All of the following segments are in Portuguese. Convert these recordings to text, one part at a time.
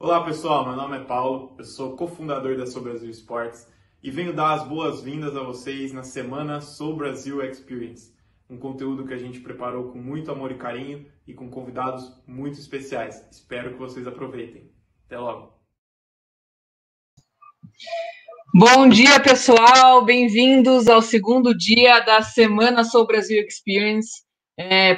Olá pessoal, meu nome é Paulo, eu sou cofundador da Sou Brasil Esportes e venho dar as boas-vindas a vocês na semana Sou Brasil Experience, um conteúdo que a gente preparou com muito amor e carinho e com convidados muito especiais. Espero que vocês aproveitem. Até logo! Bom dia, pessoal! Bem-vindos ao segundo dia da Semana Sou Brasil Experience.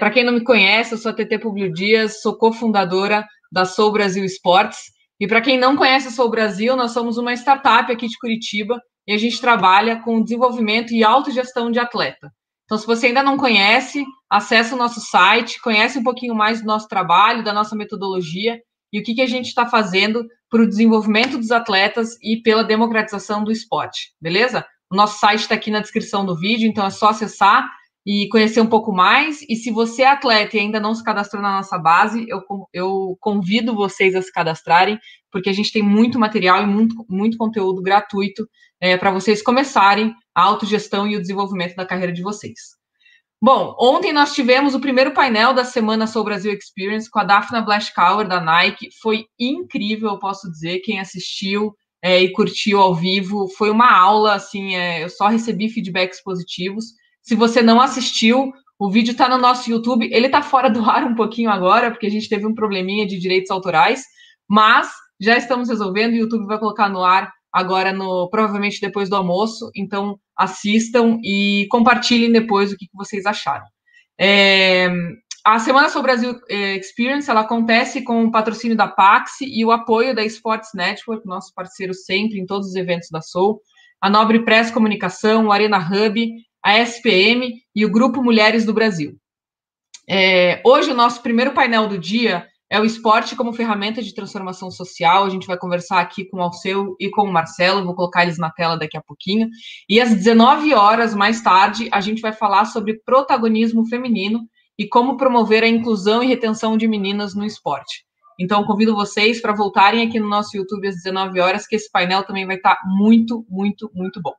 Para quem não me conhece, eu sou a TT Publio Dias, sou cofundadora da Sou Brasil Esportes. E para quem não conhece a Sou Brasil, nós somos uma startup aqui de Curitiba e a gente trabalha com desenvolvimento e autogestão de atleta. Então, se você ainda não conhece, acesse o nosso site, conhece um pouquinho mais do nosso trabalho, da nossa metodologia e o que a gente está fazendo para o desenvolvimento dos atletas e pela democratização do esporte, beleza? O nosso site está aqui na descrição do vídeo, então é só acessar e conhecer um pouco mais. E se você é atleta e ainda não se cadastrou na nossa base, eu convido vocês a se cadastrarem, porque a gente tem muito material e muito conteúdo gratuito para vocês começarem a autogestão e o desenvolvimento da carreira de vocês. Bom, ontem nós tivemos o primeiro painel da Semana Sou Brasil Experience com a Dafna Blaschkauer, da Nike. Foi incrível, eu posso dizer, quem assistiu e curtiu ao vivo. Foi uma aula, assim, eu só recebi feedbacks positivos. Se você não assistiu, o vídeo está no nosso YouTube. Ele está fora do ar um pouquinho agora, porque a gente teve um probleminha de direitos autorais, mas já estamos resolvendo e o YouTube vai colocar no ar agora, provavelmente depois do almoço. Então, assistam e compartilhem depois o que vocês acharam. A Semana Sou Brasil Experience, ela acontece com o patrocínio da Paxi e o apoio da Sports Network, nosso parceiro sempre em todos os eventos da Sou, a Nobre Press Comunicação, o Arena Hub, a SPM e o Grupo Mulheres do Brasil. Hoje, o nosso primeiro painel do dia é o esporte como ferramenta de transformação social. A gente vai conversar aqui com o Alceu e com o Marcelo, vou colocar eles na tela daqui a pouquinho. E às 19 horas, mais tarde, a gente vai falar sobre protagonismo feminino e como promover a inclusão e retenção de meninas no esporte. Então, convido vocês para voltarem aqui no nosso YouTube às 19 horas, que esse painel também vai estar muito, muito, muito bom.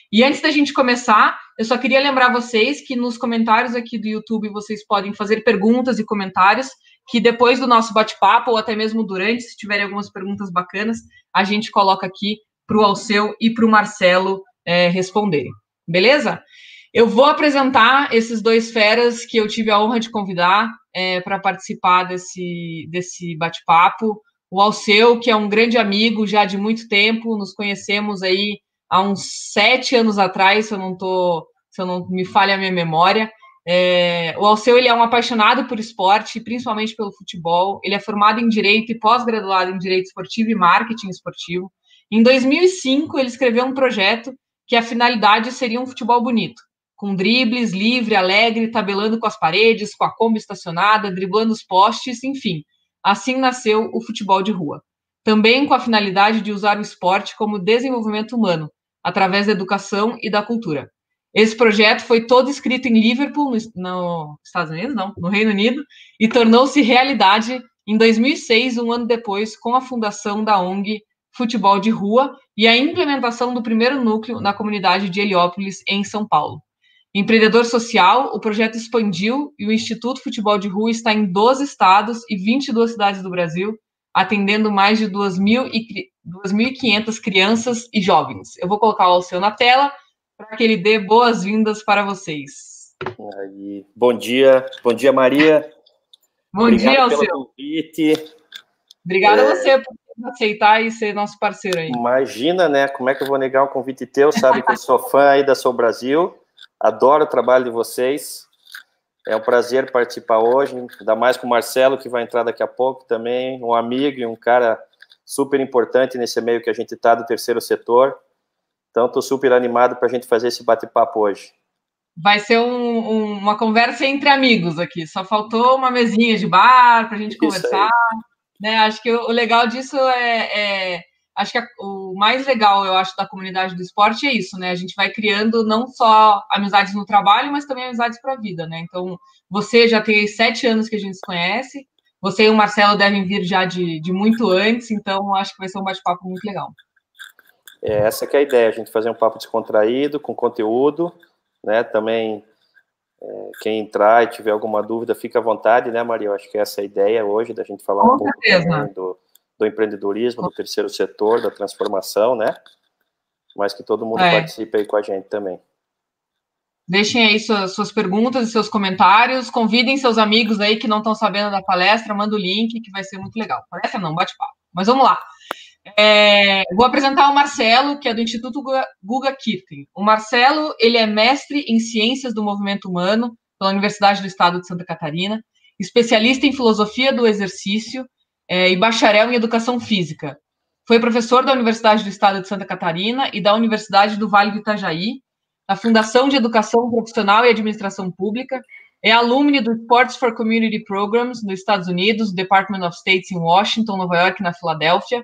E antes da gente começar, eu só queria lembrar vocês que nos comentários aqui do YouTube vocês podem fazer perguntas e comentários, que depois do nosso bate-papo, ou até mesmo durante, se tiverem algumas perguntas bacanas, a gente coloca aqui para o Alceu e para o Marcelo responderem. Beleza? Eu vou apresentar esses dois feras que eu tive a honra de convidar para participar desse bate-papo. O Alceu, que é um grande amigo já de muito tempo, nos conhecemos aí há uns 7 anos atrás, se eu não me falha a minha memória. O Alceu, ele é um apaixonado por esporte, principalmente pelo futebol. Ele é formado em Direito e pós-graduado em Direito Esportivo e Marketing Esportivo. Em 2005, ele escreveu um projeto que a finalidade seria um futebol bonito, com dribles, livre, alegre, tabelando com as paredes, com a Kombi estacionada, driblando os postes, enfim. Assim nasceu o futebol de rua. Também com a finalidade de usar o esporte como desenvolvimento humano, através da educação e da cultura. Esse projeto foi todo escrito em Liverpool, nos Estados Unidos, não, no Reino Unido, e tornou-se realidade em 2006, um ano depois, com a fundação da ONG Futebol de Rua e a implementação do primeiro núcleo na comunidade de Heliópolis, em São Paulo. Empreendedor social, o projeto expandiu e o Instituto Futebol de Rua está em 12 estados e 22 cidades do Brasil, atendendo mais de 2.500 crianças e jovens. Eu vou colocar o Alceu na tela para que ele dê boas-vindas para vocês. Aí, bom dia Maria. Bom dia, Alceu. Pelo convite. Obrigada a você por aceitar e ser nosso parceiro aí. Imagina, né? Como é que eu vou negar um convite teu? Sabe que eu sou fã aí da Sou Brasil, adoro o trabalho de vocês. É um prazer participar hoje, ainda mais com o Marcelo, que vai entrar daqui a pouco também, um amigo e um cara super importante nesse meio que a gente está do terceiro setor. Então, estou super animado para a gente fazer esse bate-papo hoje. Vai ser uma conversa entre amigos aqui. Só faltou uma mesinha de bar para a gente conversar. Né? Acho que o legal disso acho que o mais legal, eu acho, da comunidade do esporte é isso, né? A gente vai criando não só amizades no trabalho, mas também amizades para a vida, né? Então, você já tem 7 anos que a gente se conhece, você e o Marcelo devem vir já de muito antes, então acho que vai ser um bate-papo muito legal. Essa que é a ideia, a gente fazer um papo descontraído, com conteúdo, né? Também, quem entrar e tiver alguma dúvida, fica à vontade, né, Maria? Eu acho que essa é a ideia hoje, da gente falar um pouco do empreendedorismo, do terceiro setor, da transformação, né? Mas que todo mundo participe aí com a gente também. Deixem aí suas perguntas e seus comentários, convidem seus amigos aí que não estão sabendo da palestra, manda o link, que vai ser muito legal. Palestra não, bate-papo. Mas vamos lá. Vou apresentar o Marcelo, que é do Instituto Guga Kirten. O Marcelo, ele é mestre em Ciências do Movimento Humano pela Universidade do Estado de Santa Catarina, especialista em Filosofia do Exercício e bacharel em Educação Física. Foi professor da Universidade do Estado de Santa Catarina e da Universidade do Vale do Itajaí, da Fundação de Educação Profissional e Administração Pública, é alumni do Sports for Community Programs nos Estados Unidos, Department of States em Washington, Nova York e na Filadélfia,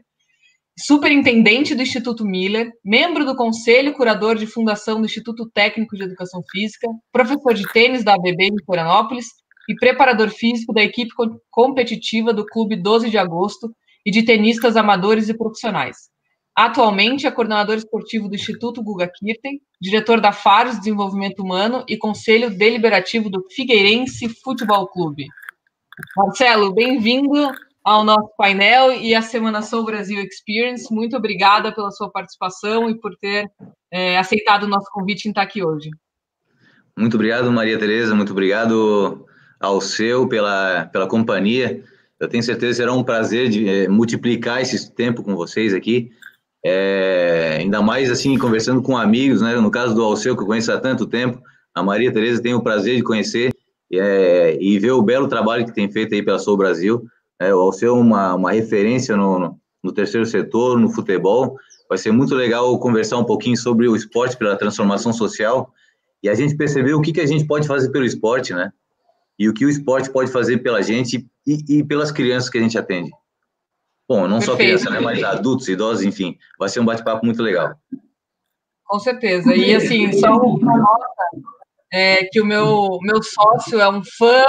superintendente do Instituto Miller, membro do Conselho Curador de Fundação do Instituto Técnico de Educação Física, professor de tênis da ABB em Florianópolis e preparador físico da equipe competitiva do Clube 12 de Agosto e de tenistas amadores e profissionais. Atualmente é coordenador esportivo do Instituto Guga Kirten, diretor da Faros Desenvolvimento Humano e conselho deliberativo do Figueirense Futebol Clube. Marcelo, bem-vindo ao nosso painel e à Semana Soul Brasil Experience. Muito obrigada pela sua participação e por ter aceitado o nosso convite em estar aqui hoje. Muito obrigado, Maria Tereza, muito obrigado ao seu pela companhia. Eu tenho certeza que será um prazer de multiplicar esse tempo com vocês aqui. Ainda mais assim, conversando com amigos, né? No caso do Alceu, que eu conheço há tanto tempo, a Maria Tereza tem o prazer de conhecer e ver o belo trabalho que tem feito aí pela Soul Brasil. O Alceu é uma referência no terceiro setor, no futebol. Vai ser muito legal conversar um pouquinho sobre o esporte pela transformação social e a gente perceber o que a gente pode fazer pelo esporte, né? E o que o esporte pode fazer pela gente e pelas crianças que a gente atende. Bom, não só criança, né, mas adultos, idosos, enfim. Vai ser um bate-papo muito legal. Com certeza. E, assim, só uma nota, que o meu sócio é um fã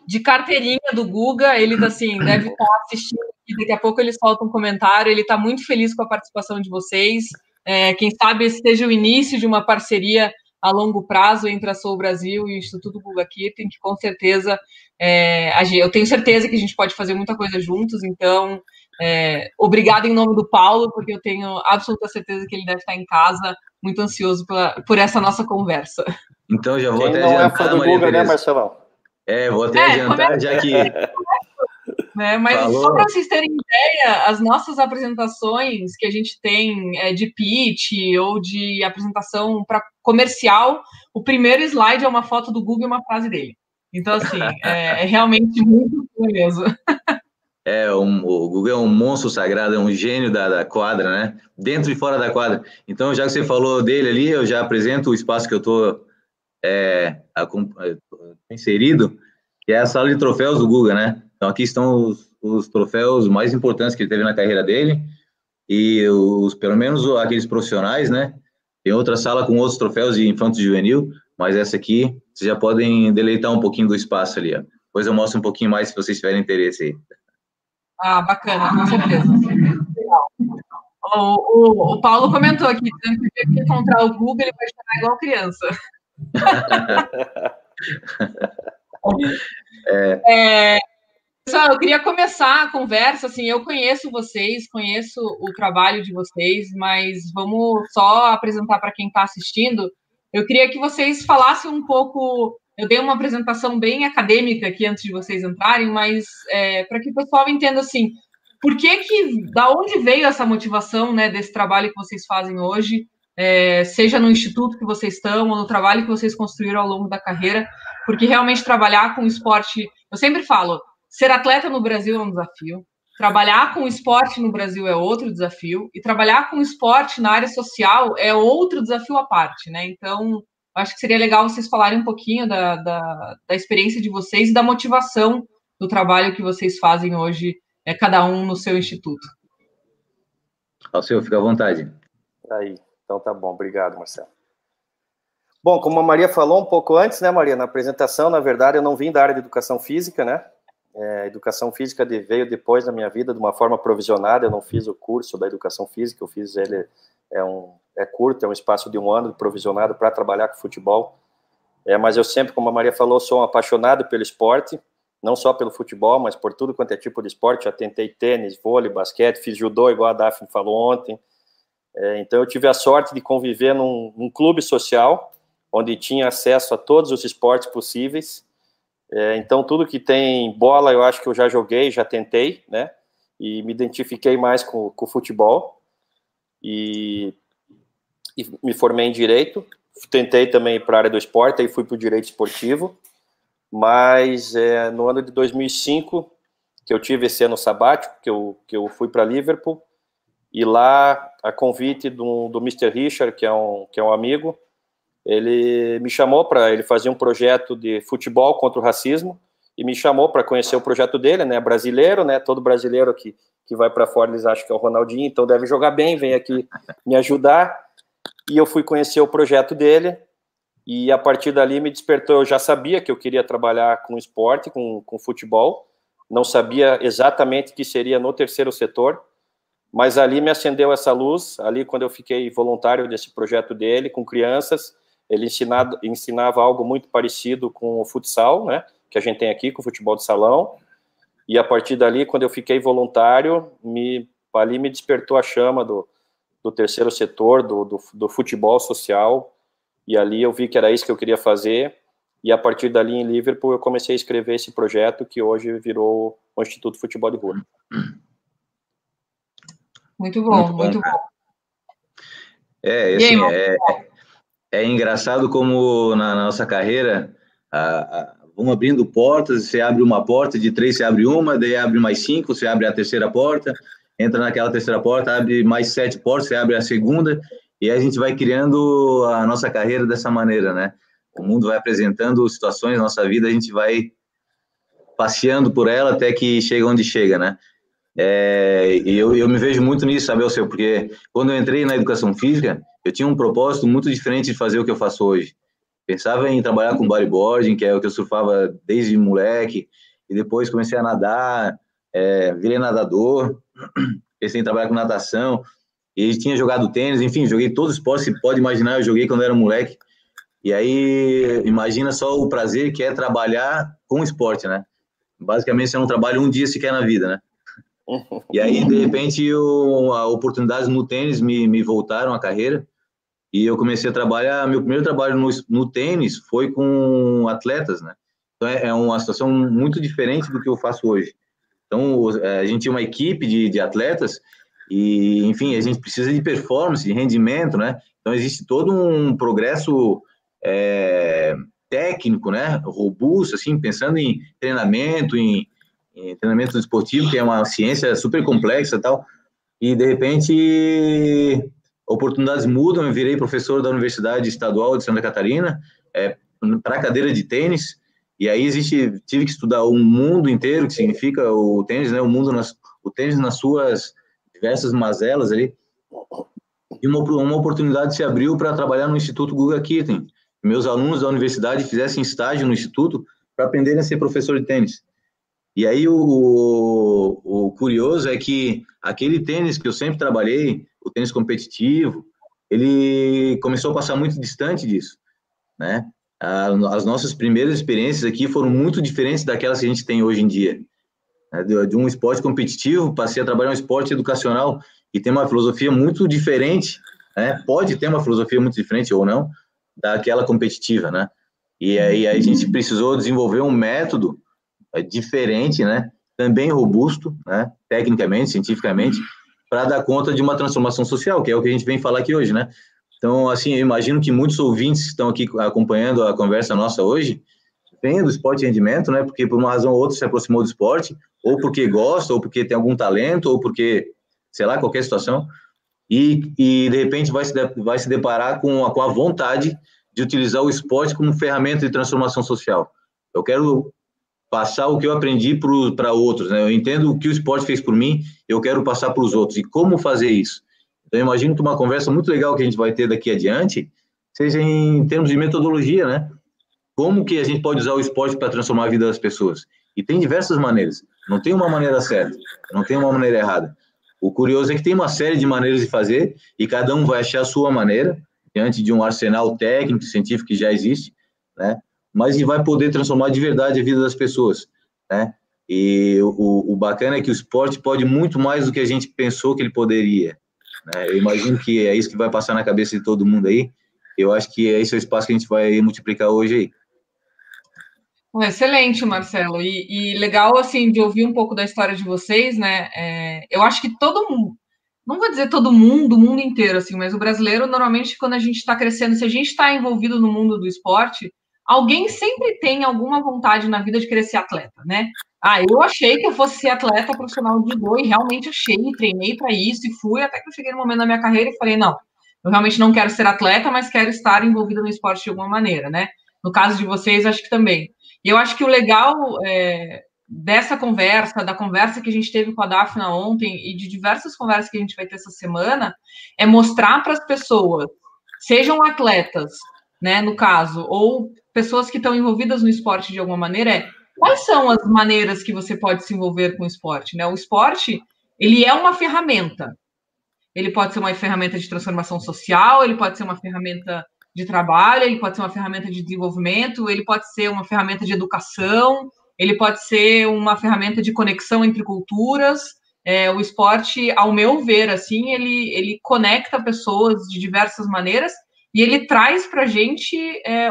de carteirinha do Guga, ele, assim, deve estar assistindo e daqui a pouco ele solta um comentário, ele está muito feliz com a participação de vocês. Quem sabe esse seja o início de uma parceria a longo prazo entre a Soul Brasil e o Instituto Guga Kirten, que com certeza, eu tenho certeza que a gente pode fazer muita coisa juntos, então... obrigado em nome do Paulo, porque eu tenho absoluta certeza que ele deve estar em casa, muito ansioso por essa nossa conversa. Então, já vou Quem até não adiantar, é fã do Maria Guga, Tereza, né, Marcelão? Vou até adiantar, já que... Mas falou. só para vocês terem ideia, as nossas apresentações que a gente tem de pitch ou de apresentação para comercial, o primeiro slide é uma foto do Guga e uma frase dele. Então, assim, é realmente muito curioso. O Guga é um monstro sagrado, é um gênio da quadra, né? Dentro e fora da quadra. Então, já que você falou dele ali, eu já apresento o espaço que eu estou inserido, que é a sala de troféus do Guga, né? Então, aqui estão os troféus mais importantes que ele teve na carreira dele e pelo menos aqueles profissionais, né? Tem outra sala com outros troféus de infanto juvenil, mas essa aqui, vocês já podem deleitar um pouquinho do espaço ali, ó. Depois eu mostro um pouquinho mais se vocês tiverem interesse aí. Ah, bacana, com certeza. Legal. O Paulo comentou aqui, dizendo que ele encontrar o Guga, ele vai chorar igual criança. Pessoal, eu queria começar a conversa, assim, eu conheço vocês, conheço o trabalho de vocês, mas vamos só apresentar para quem está assistindo. Eu queria que vocês falassem um pouco, eu dei uma apresentação bem acadêmica aqui antes de vocês entrarem, mas para que o pessoal entenda, assim, da onde veio essa motivação, né, desse trabalho que vocês fazem hoje, seja no instituto que vocês estão ou no trabalho que vocês construíram ao longo da carreira, porque realmente trabalhar com esporte, eu sempre falo, ser atleta no Brasil é um desafio, trabalhar com esporte no Brasil é outro desafio, e trabalhar com esporte na área social é outro desafio à parte, né? Então, acho que seria legal vocês falarem um pouquinho da experiência de vocês e da motivação do trabalho que vocês fazem hoje, cada um no seu instituto. Alceu, fica à vontade. Aí, então tá bom, obrigado, Marcelo. Bom, como a Maria falou um pouco antes, né, Maria, na apresentação, na verdade, eu não vim da área de educação física, né? Educação física veio depois da minha vida de uma forma provisionada. Eu não fiz o curso da educação física, eu fiz ele, curto, é um espaço de 1 ano provisionado para trabalhar com futebol, mas eu sempre, como a Maria falou, sou um apaixonado pelo esporte, não só pelo futebol, mas por tudo quanto é tipo de esporte. Já tentei tênis, vôlei, basquete, fiz judô, igual a Daphne falou ontem. Então eu tive a sorte de conviver num clube social, onde tinha acesso a todos os esportes possíveis. Então tudo que tem bola, eu acho que eu já joguei, já tentei, né? E me identifiquei mais com o futebol. E me formei em Direito. Tentei também ir para a área do esporte, aí fui para o Direito Esportivo. Mas no ano de 2005, que eu tive esse ano sabático, que eu fui para Liverpool, e lá, a convite do Mr. Richard, que é um amigo, ele me chamou para ele fazer um projeto de futebol contra o racismo, e me chamou para conhecer o projeto dele, né, brasileiro, né, todo brasileiro que vai para fora, eles acham que é o Ronaldinho, então deve jogar bem, vem aqui me ajudar, e eu fui conhecer o projeto dele, e a partir dali me despertou. Eu já sabia que eu queria trabalhar com esporte, com futebol, não sabia exatamente o que seria no terceiro setor, mas ali me acendeu essa luz, ali quando eu fiquei voluntário desse projeto dele, com crianças, ele ensinava algo muito parecido com o futsal, né, que a gente tem aqui, com o futebol de salão, e a partir dali, quando eu fiquei voluntário, ali me despertou a chama do terceiro setor, do futebol social, e ali eu vi que era isso que eu queria fazer, e a partir dali em Liverpool eu comecei a escrever esse projeto que hoje virou o Instituto Futebol de Rua. Muito bom, muito bom. Assim, é engraçado como na nossa carreira vão abrindo portas, você abre uma porta, de 3 você abre uma, daí abre mais 5, você abre a terceira porta, entra naquela terceira porta, abre mais 7 portas, você abre a segunda, e a gente vai criando a nossa carreira dessa maneira, né? O mundo vai apresentando situações na nossa vida, a gente vai passeando por ela até que chega onde chega, né? E eu me vejo muito nisso, sabe, Alceu? Porque quando eu entrei na educação física, eu tinha um propósito muito diferente de fazer o que eu faço hoje. Pensava em trabalhar com bodyboarding, que é o que eu surfava desde moleque, e depois comecei a nadar, virei nadador, pensei em trabalhar com natação, e tinha jogado tênis, enfim, joguei todos os esportes que pode imaginar, eu joguei quando era moleque. E aí, imagina só o prazer que é trabalhar com esporte, né? Basicamente, você não trabalha um dia sequer na vida, né? E aí, de repente, a oportunidades no tênis me voltaram à carreira, e eu comecei a trabalhar. Meu primeiro trabalho no tênis foi com atletas, né? Então, é uma situação muito diferente do que eu faço hoje. Então, a gente tinha uma equipe de atletas, e, enfim, a gente precisa de performance, de rendimento, né? Então, existe todo um progresso técnico, né? Robusto, assim, pensando em treinamento, em treinamento esportivo, que é uma ciência super complexa e tal. E, de repente, oportunidades mudam. Eu virei professor da Universidade Estadual de Santa Catarina, para a cadeira de tênis. E aí tive que estudar o mundo inteiro, que significa o tênis, né? O tênis nas suas diversas mazelas ali. E uma oportunidade se abriu para trabalhar no Instituto Guga Kirten. Meus alunos da universidade fizessem estágio no Instituto para aprenderem a ser professor de tênis. E aí o curioso é que aquele tênis que eu sempre trabalhei, o tênis competitivo, ele começou a passar muito distante disso, né? As nossas primeiras experiências aqui foram muito diferentes daquelas que a gente tem hoje em dia. De um esporte competitivo, passei a trabalhar um esporte educacional e tem uma filosofia muito diferente, né? Pode ter uma filosofia muito diferente ou não, daquela competitiva, né? E aí a gente precisou desenvolver um método diferente, né? Também robusto, né? Tecnicamente, cientificamente, para dar conta de uma transformação social, que é o que a gente vem falar aqui hoje, né? Então, assim, eu imagino que muitos ouvintes que estão aqui acompanhando a conversa nossa hoje vêm do esporte de rendimento, né? Porque por uma razão ou outra se aproximou do esporte, ou porque gosta, ou porque tem algum talento, ou porque, sei lá, qualquer situação, e de repente vai se deparar com a vontade de utilizar o esporte como ferramenta de transformação social. Eu quero passar o que eu aprendi para outros, né? Eu entendo o que o esporte fez por mim, eu quero passar para os outros. E como fazer isso? Então, eu imagino que uma conversa muito legal que a gente vai ter daqui adiante seja em termos de metodologia, né? Como que a gente pode usar o esporte para transformar a vida das pessoas? E tem diversas maneiras. Não tem uma maneira certa, não tem uma maneira errada. O curioso é que tem uma série de maneiras de fazer e cada um vai achar a sua maneira diante de um arsenal técnico, científico que já existe, né? Mas vai poder transformar de verdade a vida das pessoas. né? E o bacana é que o esporte pode muito mais do que a gente pensou que ele poderia, né? Eu imagino que é isso que vai passar na cabeça de todo mundo aí. Eu acho que esse é o espaço que a gente vai multiplicar hoje aí. Excelente, Marcelo. E legal, assim, de ouvir um pouco da história de vocês, né? Eu acho que todo mundo, não vou dizer todo mundo, o mundo inteiro, assim, mas o brasileiro, normalmente, quando a gente está crescendo, se a gente está envolvido no mundo do esporte, alguém sempre tem alguma vontade na vida de querer ser atleta, né? Ah, eu achei que eu fosse ser atleta profissional de judô e realmente achei, treinei para isso e fui, até que eu cheguei no momento da minha carreira e falei, não, eu realmente não quero ser atleta, mas quero estar envolvida no esporte de alguma maneira, né? No caso de vocês, acho que também. E eu acho que o legal dessa conversa, da conversa que a gente teve com a Dafna ontem e de diversas conversas que a gente vai ter essa semana, é mostrar para as pessoas, sejam atletas, né, no caso, ou pessoas que estão envolvidas no esporte de alguma maneira, quais são as maneiras que você pode se envolver com o esporte, né? O esporte, ele é uma ferramenta. Ele pode ser uma ferramenta de transformação social, ele pode ser uma ferramenta de trabalho, ele pode ser uma ferramenta de desenvolvimento, ele pode ser uma ferramenta de educação, ele pode ser uma ferramenta de conexão entre culturas. O esporte, ao meu ver, assim, ele conecta pessoas de diversas maneiras e ele traz para a gente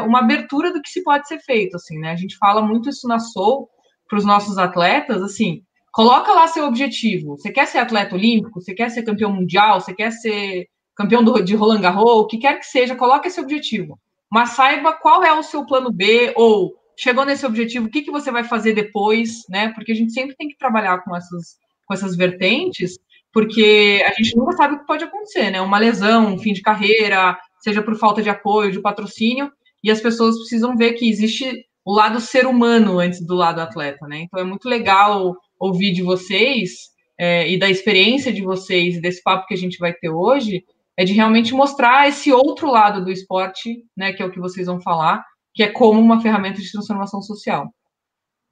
uma abertura do que se pode ser feito, assim, né? A gente fala muito isso na Soul para os nossos atletas, assim, coloca lá seu objetivo. Você quer ser atleta olímpico? Você quer ser campeão mundial? Você quer ser campeão de Roland Garros? O que quer que seja, coloca esse objetivo. Mas saiba qual é o seu plano B, ou chegou nesse objetivo, o que você vai fazer depois, né? Porque a gente sempre tem que trabalhar com essas vertentes, porque a gente nunca sabe o que pode acontecer, né? Uma lesão, um fim de carreira, seja por falta de apoio, de patrocínio, e as pessoas precisam ver que existe o lado ser humano antes do lado atleta, né? Então é muito legal ouvir de vocês e da experiência de vocês e desse papo que a gente vai ter hoje, é de realmente mostrar esse outro lado do esporte, né, que é o que vocês vão falar, que é como uma ferramenta de transformação social.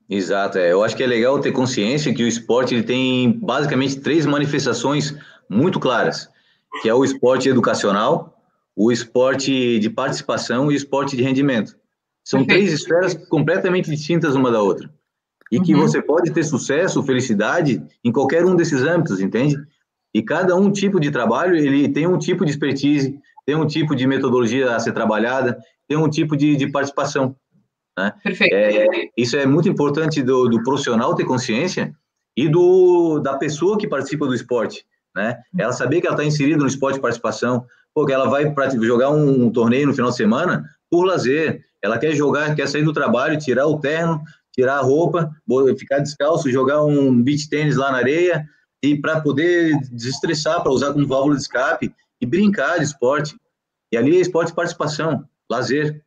Exato, eu acho que é legal ter consciência que o esporte ele tem basicamente 3 manifestações muito claras, que é o esporte educacional, o esporte de participação e o esporte de rendimento. São Perfeito. 3 esferas completamente distintas uma da outra. E que você pode ter sucesso, felicidade em qualquer um desses âmbitos, entende? E cada tipo de trabalho, ele tem um tipo de expertise, tem um tipo de metodologia a ser trabalhada, tem um tipo de participação, né? Perfeito. Isso é muito importante do profissional ter consciência e da pessoa que participa do esporte, né? Ela saber que ela está inserida no esporte de participação, porque ela vai jogar um torneio no final de semana por lazer, ela quer jogar, quer sair do trabalho, tirar o terno, tirar a roupa, ficar descalço, jogar um beach tênis lá na areia e para poder desestressar, para usar como válvula de escape e brincar de esporte. E ali é esporte de participação, lazer,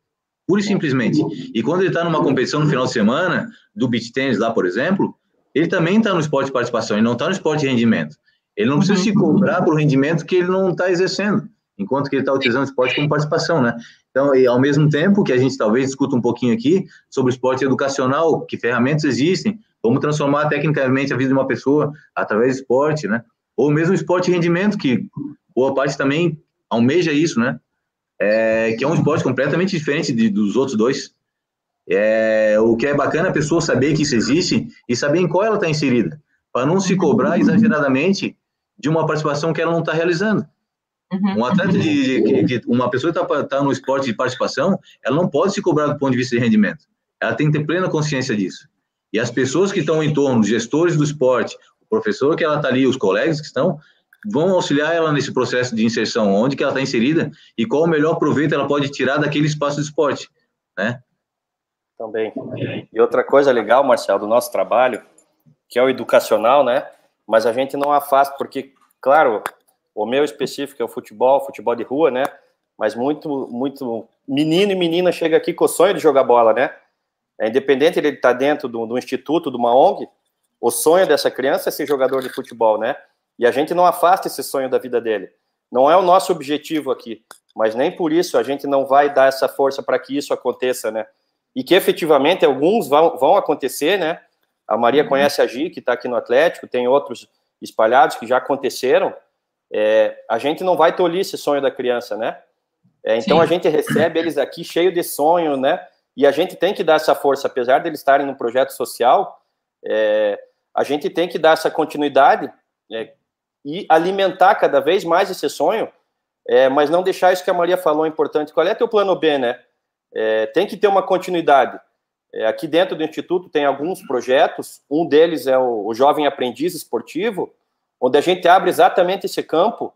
pura e simplesmente. E quando ele está numa competição no final de semana, do beach tênis lá, por exemplo, ele também está no esporte de participação, ele não está no esporte de rendimento. Ele não precisa se cobrar por rendimento que ele não está exercendo, enquanto que ele está utilizando o esporte como participação, né? Então, e ao mesmo tempo que a gente talvez discuta um pouquinho aqui sobre o esporte educacional, que ferramentas existem, como transformar tecnicamente a vida de uma pessoa através do esporte, né? Ou mesmo o esporte de rendimento, que boa parte também almeja isso, né? Que é um esporte completamente diferente dos outros dois. O que é bacana é a pessoa saber que isso existe e saber em qual ela está inserida, para não se cobrar exageradamente de uma participação que ela não está realizando. Um atleta uma pessoa que está no esporte de participação, ela não pode se cobrar do ponto de vista de rendimento. Ela tem que ter plena consciência disso. E as pessoas que estão em torno, os gestores do esporte, o professor que ela está ali, os colegas que estão, vão auxiliar ela nesse processo de inserção, onde que ela está inserida e qual o melhor proveito ela pode tirar daquele espaço de esporte, né? Também. E outra coisa legal, Marcelo, do nosso trabalho, que é o educacional, né? Mas a gente não afasta, porque, claro, o meu específico é o futebol de rua, né? Mas muito menino e menina chega aqui com o sonho de jogar bola, né? Independente ele estar dentro do instituto, de uma ONG, o sonho dessa criança é ser jogador de futebol, né? E a gente não afasta esse sonho da vida dele. Não é o nosso objetivo aqui, mas nem por isso a gente não vai dar essa força para que isso aconteça, né? E que efetivamente alguns vão acontecer, né? A Maria conhece a Gi, que está aqui no Atlético, tem outros espalhados que já aconteceram. A gente não vai tolir esse sonho da criança, né? Então a gente recebe eles aqui cheio de sonho, né? E a gente tem que dar essa força, apesar de eles estarem no projeto social, A gente tem que dar essa continuidade e alimentar cada vez mais esse sonho, mas não deixar isso que a Maria falou importante. Qual é teu plano B, né? Tem que ter uma continuidade. Aqui dentro do Instituto tem alguns projetos, um deles é o Jovem Aprendiz Esportivo, onde a gente abre exatamente esse campo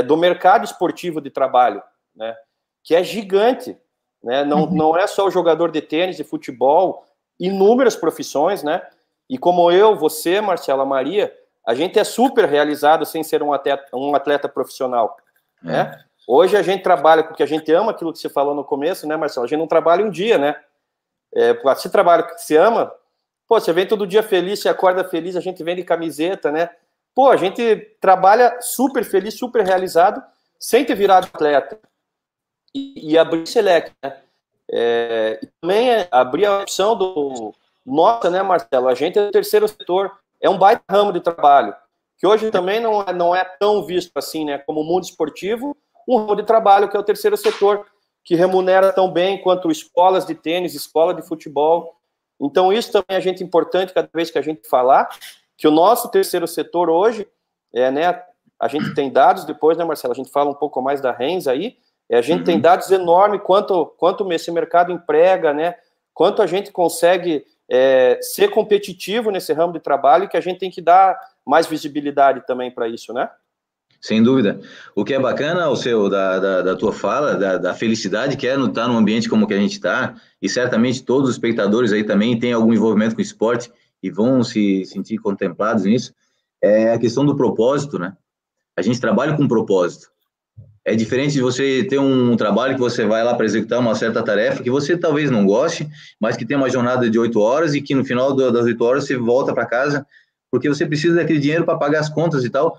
do mercado esportivo de trabalho, né? Que é gigante, né? Não é só o jogador de tênis e futebol, inúmeras profissões, né? E como eu, você, Marcela, Maria, a gente é super realizado sem ser um atleta profissional, né? Hoje a gente trabalha com o que a gente ama, aquilo que você falou no começo, né, Marcela? A gente não trabalha um dia, né? Se trabalha com o que você ama, pô, você vem todo dia feliz, você acorda feliz, a gente vem de camiseta, né? Pô, a gente trabalha super feliz, super realizado, sem ter virado atleta. E abrir esse leque, né? E também abrir a opção do... Nossa, né, Marcelo? A gente é o terceiro setor, é um baita ramo de trabalho, que hoje também não é tão visto assim, né? Como o mundo esportivo, um ramo de trabalho que é o terceiro setor, que remunera tão bem quanto escolas de tênis, escola de futebol. Então, isso também é gente importante cada vez que a gente falar, que o nosso terceiro setor hoje, né, a gente tem dados depois, né, Marcelo? A gente fala um pouco mais da Renz aí, a gente tem dados enormes quanto esse mercado emprega, né? Quanto a gente consegue ser competitivo nesse ramo de trabalho, e que a gente tem que dar mais visibilidade também para isso, né? Sem dúvida. O que é bacana, Alceu, da tua fala, da felicidade que é estar num ambiente como que a gente está, e certamente todos os espectadores aí também têm algum envolvimento com o esporte e vão se sentir contemplados nisso, é a questão do propósito, né? A gente trabalha com propósito. É diferente de você ter um trabalho que você vai lá para executar uma certa tarefa que você talvez não goste, mas que tem uma jornada de 8 horas e que no final das 8 horas você volta para casa porque você precisa daquele dinheiro para pagar as contas e tal.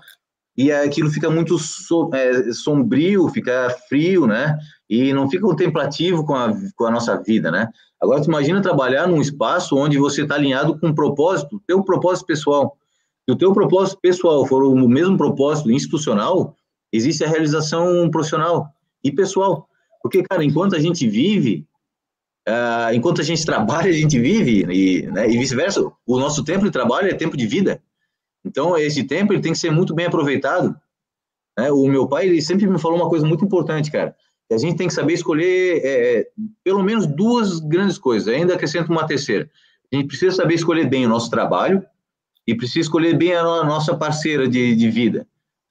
E aquilo fica muito sombrio, fica frio, né? E não fica contemplativo com a nossa vida, né? Agora, tu imagina trabalhar num espaço onde você está alinhado com um propósito, teu propósito pessoal. Se o teu propósito pessoal for o mesmo propósito institucional, existe a realização profissional e pessoal. Porque, cara, enquanto a gente vive, enquanto a gente trabalha, a gente vive, né? E vice-versa. O nosso tempo de trabalho é tempo de vida. Então, esse tempo ele tem que ser muito bem aproveitado, né? O meu pai ele sempre me falou uma coisa muito importante, cara, que a gente tem que saber escolher pelo menos 2 grandes coisas, ainda acrescento uma terceira. A gente precisa saber escolher bem o nosso trabalho e precisa escolher bem a nossa parceira de vida,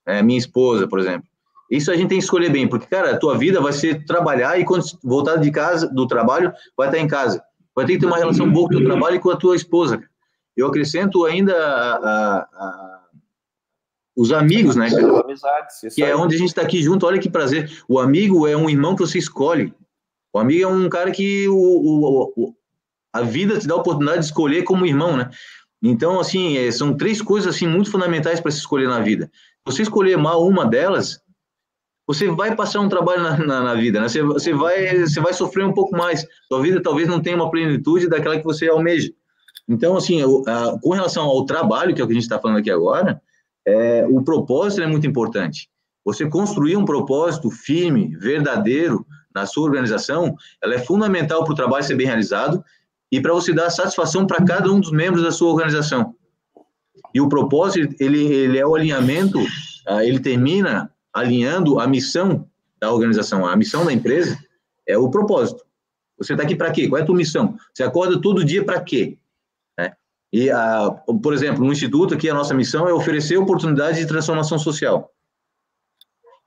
né? Minha esposa, por exemplo. Isso a gente tem que escolher bem, porque, cara, a tua vida vai ser trabalhar e quando voltar de casa, do trabalho, vai estar em casa. Vai ter que ter uma relação boa com o teu trabalho e com a tua esposa. Eu acrescento ainda os amigos, né, cara? Que é onde a gente está aqui junto. Olha que prazer. O amigo é um irmão que você escolhe. O amigo é um cara que a vida te dá a oportunidade de escolher como irmão, né? Então, assim, são 3 coisas assim muito fundamentais para se escolher na vida. Se você escolher mal uma delas, você vai passar um trabalho na vida, né? Você vai sofrer um pouco mais. Sua vida talvez não tenha uma plenitude daquela que você almeja. Então, assim, com relação ao trabalho, que é o que a gente está falando aqui agora, o propósito é muito importante. Você construir um propósito firme, verdadeiro na sua organização, ela é fundamental para o trabalho ser bem realizado e para você dar satisfação para cada um dos membros da sua organização. E o propósito, ele é o alinhamento, ele termina alinhando a missão da organização. A missão da empresa é o propósito. Você está aqui para quê? Qual é a tua missão? Você acorda todo dia para quê? E, por exemplo, no Instituto aqui, a nossa missão é oferecer oportunidades de transformação social.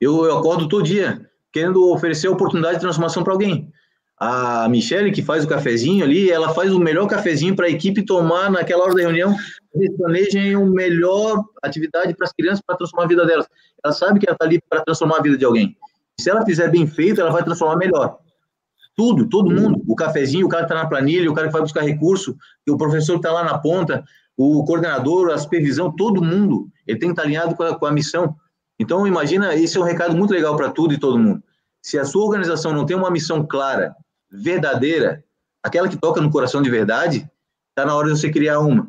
Eu acordo todo dia querendo oferecer oportunidade de transformação para alguém. A Michele, que faz o cafezinho ali, ela faz o melhor cafezinho para a equipe tomar naquela hora da reunião. Eles planejem a melhor atividade para as crianças para transformar a vida delas. Ela sabe que ela está ali para transformar a vida de alguém. Se ela fizer bem feito, ela vai transformar melhor. Todo mundo, o cafezinho, o cara que está na planilha, o cara que vai buscar recurso, o professor que está lá na ponta, o coordenador, a supervisão, todo mundo, ele tem que estar alinhado com a missão. Então, imagina, esse é um recado muito legal para tudo e todo mundo. Se a sua organização não tem uma missão clara, verdadeira, aquela que toca no coração de verdade, está na hora de você criar uma.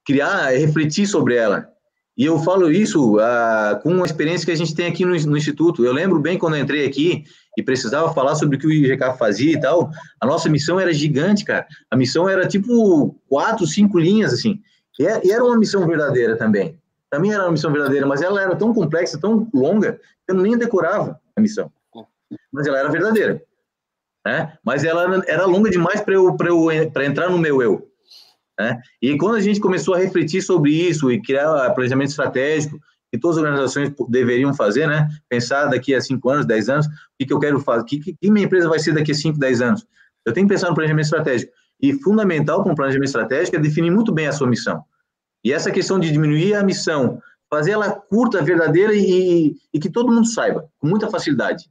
Criar é refletir sobre ela. E eu falo isso com a experiência que a gente tem aqui no Instituto. Eu lembro bem quando eu entrei aqui e precisava falar sobre o que o IGK fazia e tal. A nossa missão era gigante, cara. A missão era tipo 4, 5 linhas, assim. E era uma missão verdadeira também. Também era uma missão verdadeira, mas ela era tão complexa, tão longa, que eu nem decorava a missão. Mas ela era verdadeira, né? Mas ela era longa demais para entrar no meu eu. Né? E quando a gente começou a refletir sobre isso e criar planejamento estratégico, que todas as organizações deveriam fazer, né? Pensar daqui a 5 anos, 10 anos, o que eu quero fazer, o que minha empresa vai ser daqui a 5, 10 anos. Eu tenho que pensar no planejamento estratégico. E fundamental para um planejamento estratégico é definir muito bem a sua missão. E essa questão de diminuir a missão, fazer ela curta, verdadeira e que todo mundo saiba, com muita facilidade.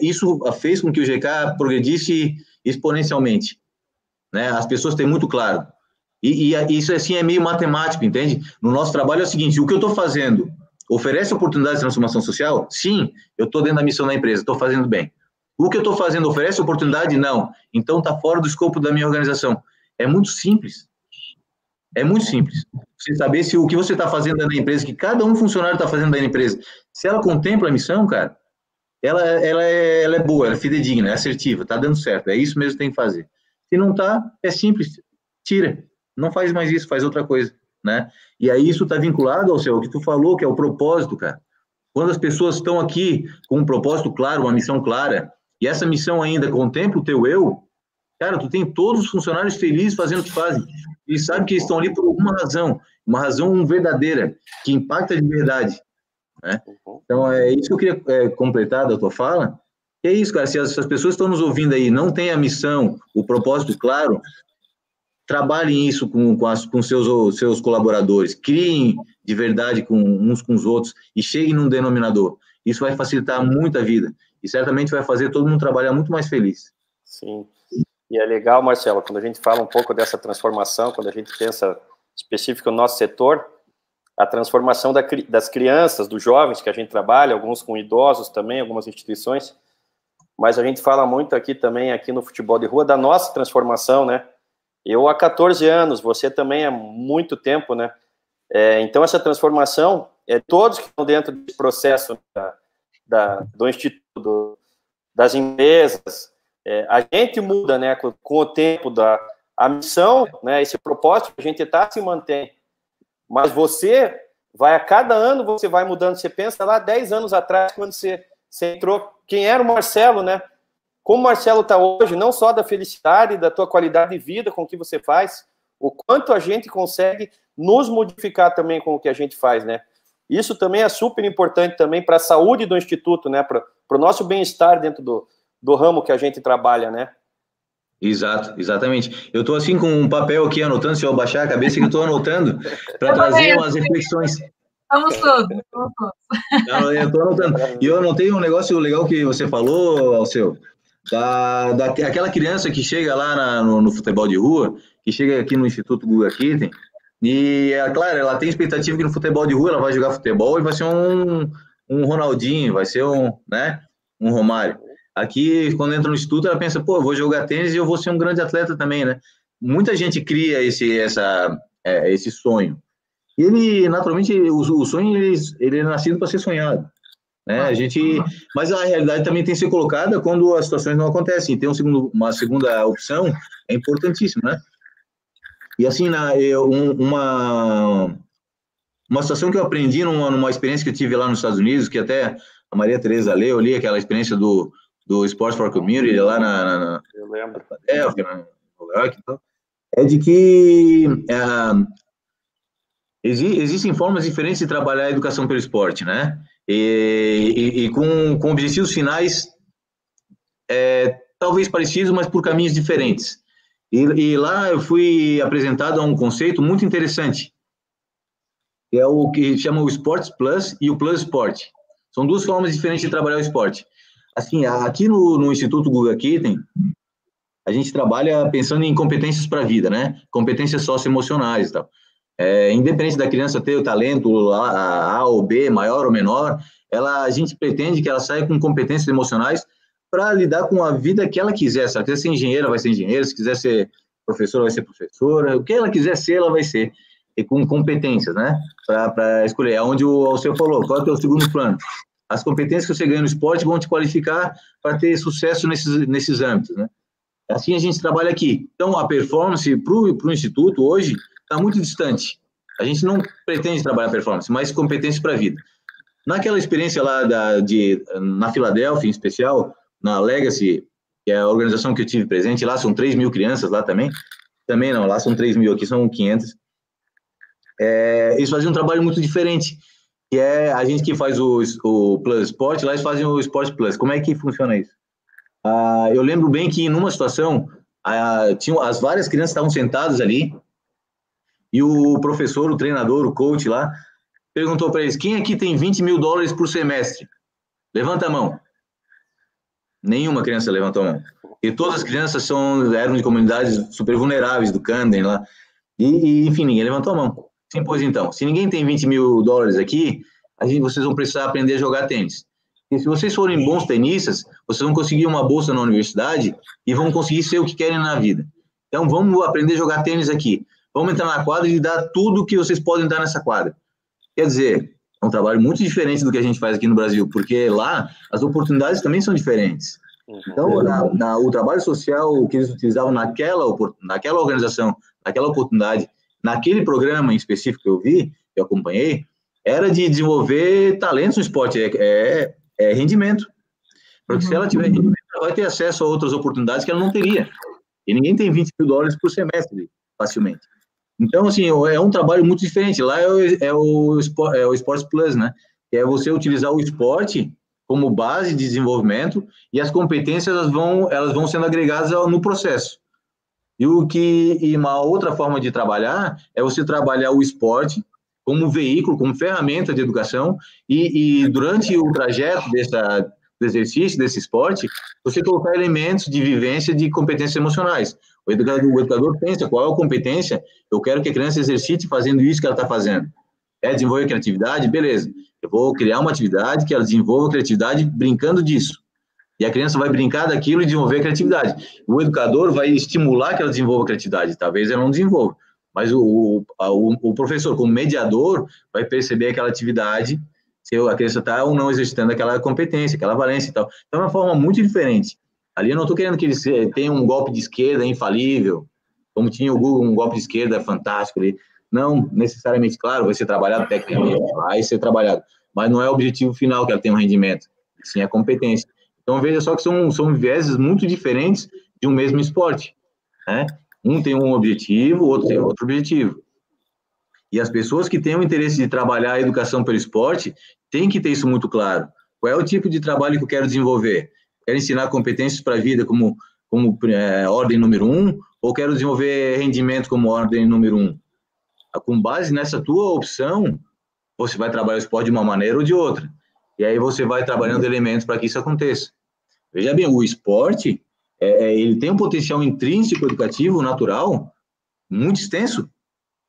Isso fez com que o GK progredisse exponencialmente. Né? As pessoas têm muito claro. E isso assim é meio matemático, entende? No nosso trabalho é o seguinte, o que eu estou fazendo oferece oportunidade de transformação social? Sim, eu estou dentro da missão da empresa, estou fazendo bem. O que eu estou fazendo oferece oportunidade? Não. Então está fora do escopo da minha organização. É muito simples. É muito simples. Você saber se o que você está fazendo na empresa, que cada um funcionário está fazendo na empresa, se ela contempla a missão, cara, ela é boa, ela é fidedigna, é assertiva, está dando certo. É isso mesmo que tem que fazer. Se não está, é simples, tira. Não faz mais isso, faz outra coisa, né? E aí isso está vinculado ao que tu falou, que é o propósito, cara. Quando as pessoas estão aqui com um propósito claro, uma missão clara, e essa missão ainda contempla o teu eu, cara, tu tem todos os funcionários felizes fazendo o que fazem. Eles sabem que eles estão ali por uma razão verdadeira, que impacta de verdade, né? Então, é isso que eu queria completar da tua fala. E é isso, cara, se as pessoas estão nos ouvindo aí, não têm a missão, o propósito claro, trabalhem isso com seus colaboradores, criem de verdade uns com os outros e cheguem num denominador. Isso vai facilitar muito a vida e certamente vai fazer todo mundo trabalhar muito mais feliz. Sim. E é legal, Marcelo, quando a gente fala um pouco dessa transformação, quando a gente pensa específico no nosso setor, a transformação das crianças, dos jovens que a gente trabalha, alguns com idosos também, algumas instituições, mas a gente fala muito aqui também, aqui no futebol de rua, da nossa transformação, né? Eu há 14 anos, você também há muito tempo, né? Então, essa transformação, todos que estão dentro desse processo do Instituto, das empresas, a gente muda, né, com o tempo, a missão, né, esse propósito, a gente se mantém. Mas você a cada ano, você vai mudando. Você pensa lá 10 anos atrás, quando você entrou, quem era o Marcelo, né? Como o Marcelo está hoje, não só da felicidade, da tua qualidade de vida com o que você faz, o quanto a gente consegue nos modificar também com o que a gente faz, né? Isso também é super importante também para a saúde do Instituto, né? Para o nosso bem-estar dentro do ramo que a gente trabalha, né? Exato, exatamente. Eu estou assim com um papel aqui anotando, se eu abaixar a cabeça, que eu estou anotando para trazer umas reflexões. Vamos todos. Não, eu estou anotando. E eu anotei um negócio legal que você falou, Alceu, aquela criança que chega lá no futebol de rua, que chega aqui no Instituto Guga Kitten, e, claro, ela tem expectativa que no futebol de rua ela vai jogar futebol e vai ser um Ronaldinho, vai ser um Romário. Aqui, quando entra no Instituto, ela pensa, pô, eu vou jogar tênis e eu vou ser um grande atleta também, né? Muita gente cria esse sonho. E ele, naturalmente, o sonho, ele é nascido para ser sonhado. Né? Mas a realidade também tem que ser colocada quando as situações não acontecem. Ter uma segunda opção é importantíssimo, né? E assim, uma situação que eu aprendi numa experiência que eu tive lá nos Estados Unidos, que até a Maria Tereza leu, eu li aquela experiência do Sports for Community lá eu lembro. Nova York, então, é de que existem formas diferentes de trabalhar a educação pelo esporte, né? E com objetivos finais talvez parecidos, mas por caminhos diferentes. E lá eu fui apresentado a um conceito muito interessante, que é o que chama o Sports Plus e o Plus Sport. São duas formas diferentes de trabalhar o esporte. Assim, aqui no Instituto Guga Kitten, a gente trabalha pensando em competências para a vida, né? Competências socioemocionais e tal. Independente da criança ter o talento A ou B, maior ou menor, a gente pretende que ela saia com competências emocionais para lidar com a vida que ela quiser. Se ela quiser ser engenheira, vai ser engenheira. Se quiser ser professora, vai ser professora. O que ela quiser ser, ela vai ser. e com competências, né? Para escolher. É onde o senhor falou, qual é o teu segundo plano? As competências que você ganha no esporte vão te qualificar para ter sucesso nesses âmbitos, né? Assim a gente trabalha aqui. Então, a performance para o Instituto hoje está muito distante. A gente não pretende trabalhar performance, mas competência para a vida. Naquela experiência lá na Filadélfia, em especial, na Legacy, que é a organização que eu tive presente, lá são 3.000 crianças lá também. Também não, lá são 3.000, aqui são 500. Eles faziam um trabalho muito diferente, que é a gente que faz o Plus Sport, lá eles fazem o Sport Plus. Como é que funciona isso? Eu lembro bem que numa situação, as várias crianças estavam sentadas ali, e o professor, o treinador, o coach lá, perguntou para eles, quem aqui tem $20 mil por semestre? Levanta a mão. Nenhuma criança levantou a mão. E todas as crianças eram de comunidades super vulneráveis do Camden lá. Enfim, ninguém levantou a mão. Sim, pois então, se ninguém tem $20 mil aqui, vocês vão precisar aprender a jogar tênis. E se vocês forem bons tenistas, vocês vão conseguir uma bolsa na universidade e vão conseguir ser o que querem na vida. Então, vamos aprender a jogar tênis aqui. Vamos entrar na quadra e dar tudo que vocês podem dar nessa quadra. Quer dizer, é um trabalho muito diferente do que a gente faz aqui no Brasil, porque lá as oportunidades também são diferentes. Então, o trabalho social que eles utilizavam naquela organização, naquela oportunidade, naquele programa em específico que eu vi, que eu acompanhei, era de desenvolver talentos no esporte, rendimento. Porque se ela tiver rendimento, ela vai ter acesso a outras oportunidades que ela não teria. E ninguém tem $20 mil por semestre, facilmente. Então, assim, é um trabalho muito diferente. Lá é o Sports Plus, né? Que é você utilizar o esporte como base de desenvolvimento e as competências elas vão sendo agregadas no processo. E uma outra forma de trabalhar é você trabalhar o esporte como veículo, como ferramenta de educação e durante o trajeto do exercício, desse esporte, você colocar elementos de vivência de competências emocionais. O educador pensa qual é a competência, eu quero que a criança exercite fazendo isso que ela está fazendo. Desenvolver criatividade? Beleza. Eu vou criar uma atividade que ela desenvolva criatividade brincando disso. E a criança vai brincar daquilo e desenvolver criatividade. O educador vai estimular que ela desenvolva criatividade. Talvez ela não desenvolva. Mas o professor, como mediador, vai perceber aquela atividade, se a criança está ou não exercitando aquela competência, aquela valência e tal. Então, é uma forma muito diferente. Ali eu não estou querendo que eles tenham um golpe de esquerda infalível, como tinha o Google, um golpe de esquerda fantástico ali. Não necessariamente, claro, vai ser trabalhado tecnicamente, vai ser trabalhado. Mas não é o objetivo final que ela tenha um rendimento, sim a competência. Então, veja só que são vieses muito diferentes de um mesmo esporte, né? Um tem um objetivo, o outro tem outro objetivo. E as pessoas que têm o interesse de trabalhar a educação pelo esporte têm que ter isso muito claro. Qual é o tipo de trabalho que eu quero desenvolver? Quero ensinar competências para a vida como ordem número 1, ou quero desenvolver rendimento como ordem número 1? Com base nessa tua opção, você vai trabalhar o esporte de uma maneira ou de outra. E aí você vai trabalhando elementos para que isso aconteça. Veja bem, o esporte, ele tem um potencial intrínseco educativo, natural, muito extenso.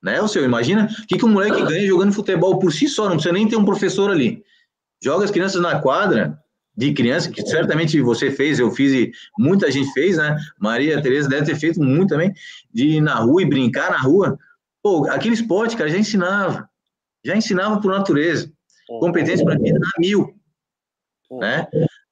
Né? O senhor imagina o que um moleque ganha jogando futebol por si só, não precisa nem ter um professor ali. Joga as crianças na quadra, de criança, que certamente você fez, eu fiz e muita gente fez, né? Maria Tereza deve ter feito muito também, de ir na rua e brincar na rua. Pô, aquele esporte, cara, já ensinava por natureza. Competência para vida a 1000. Né?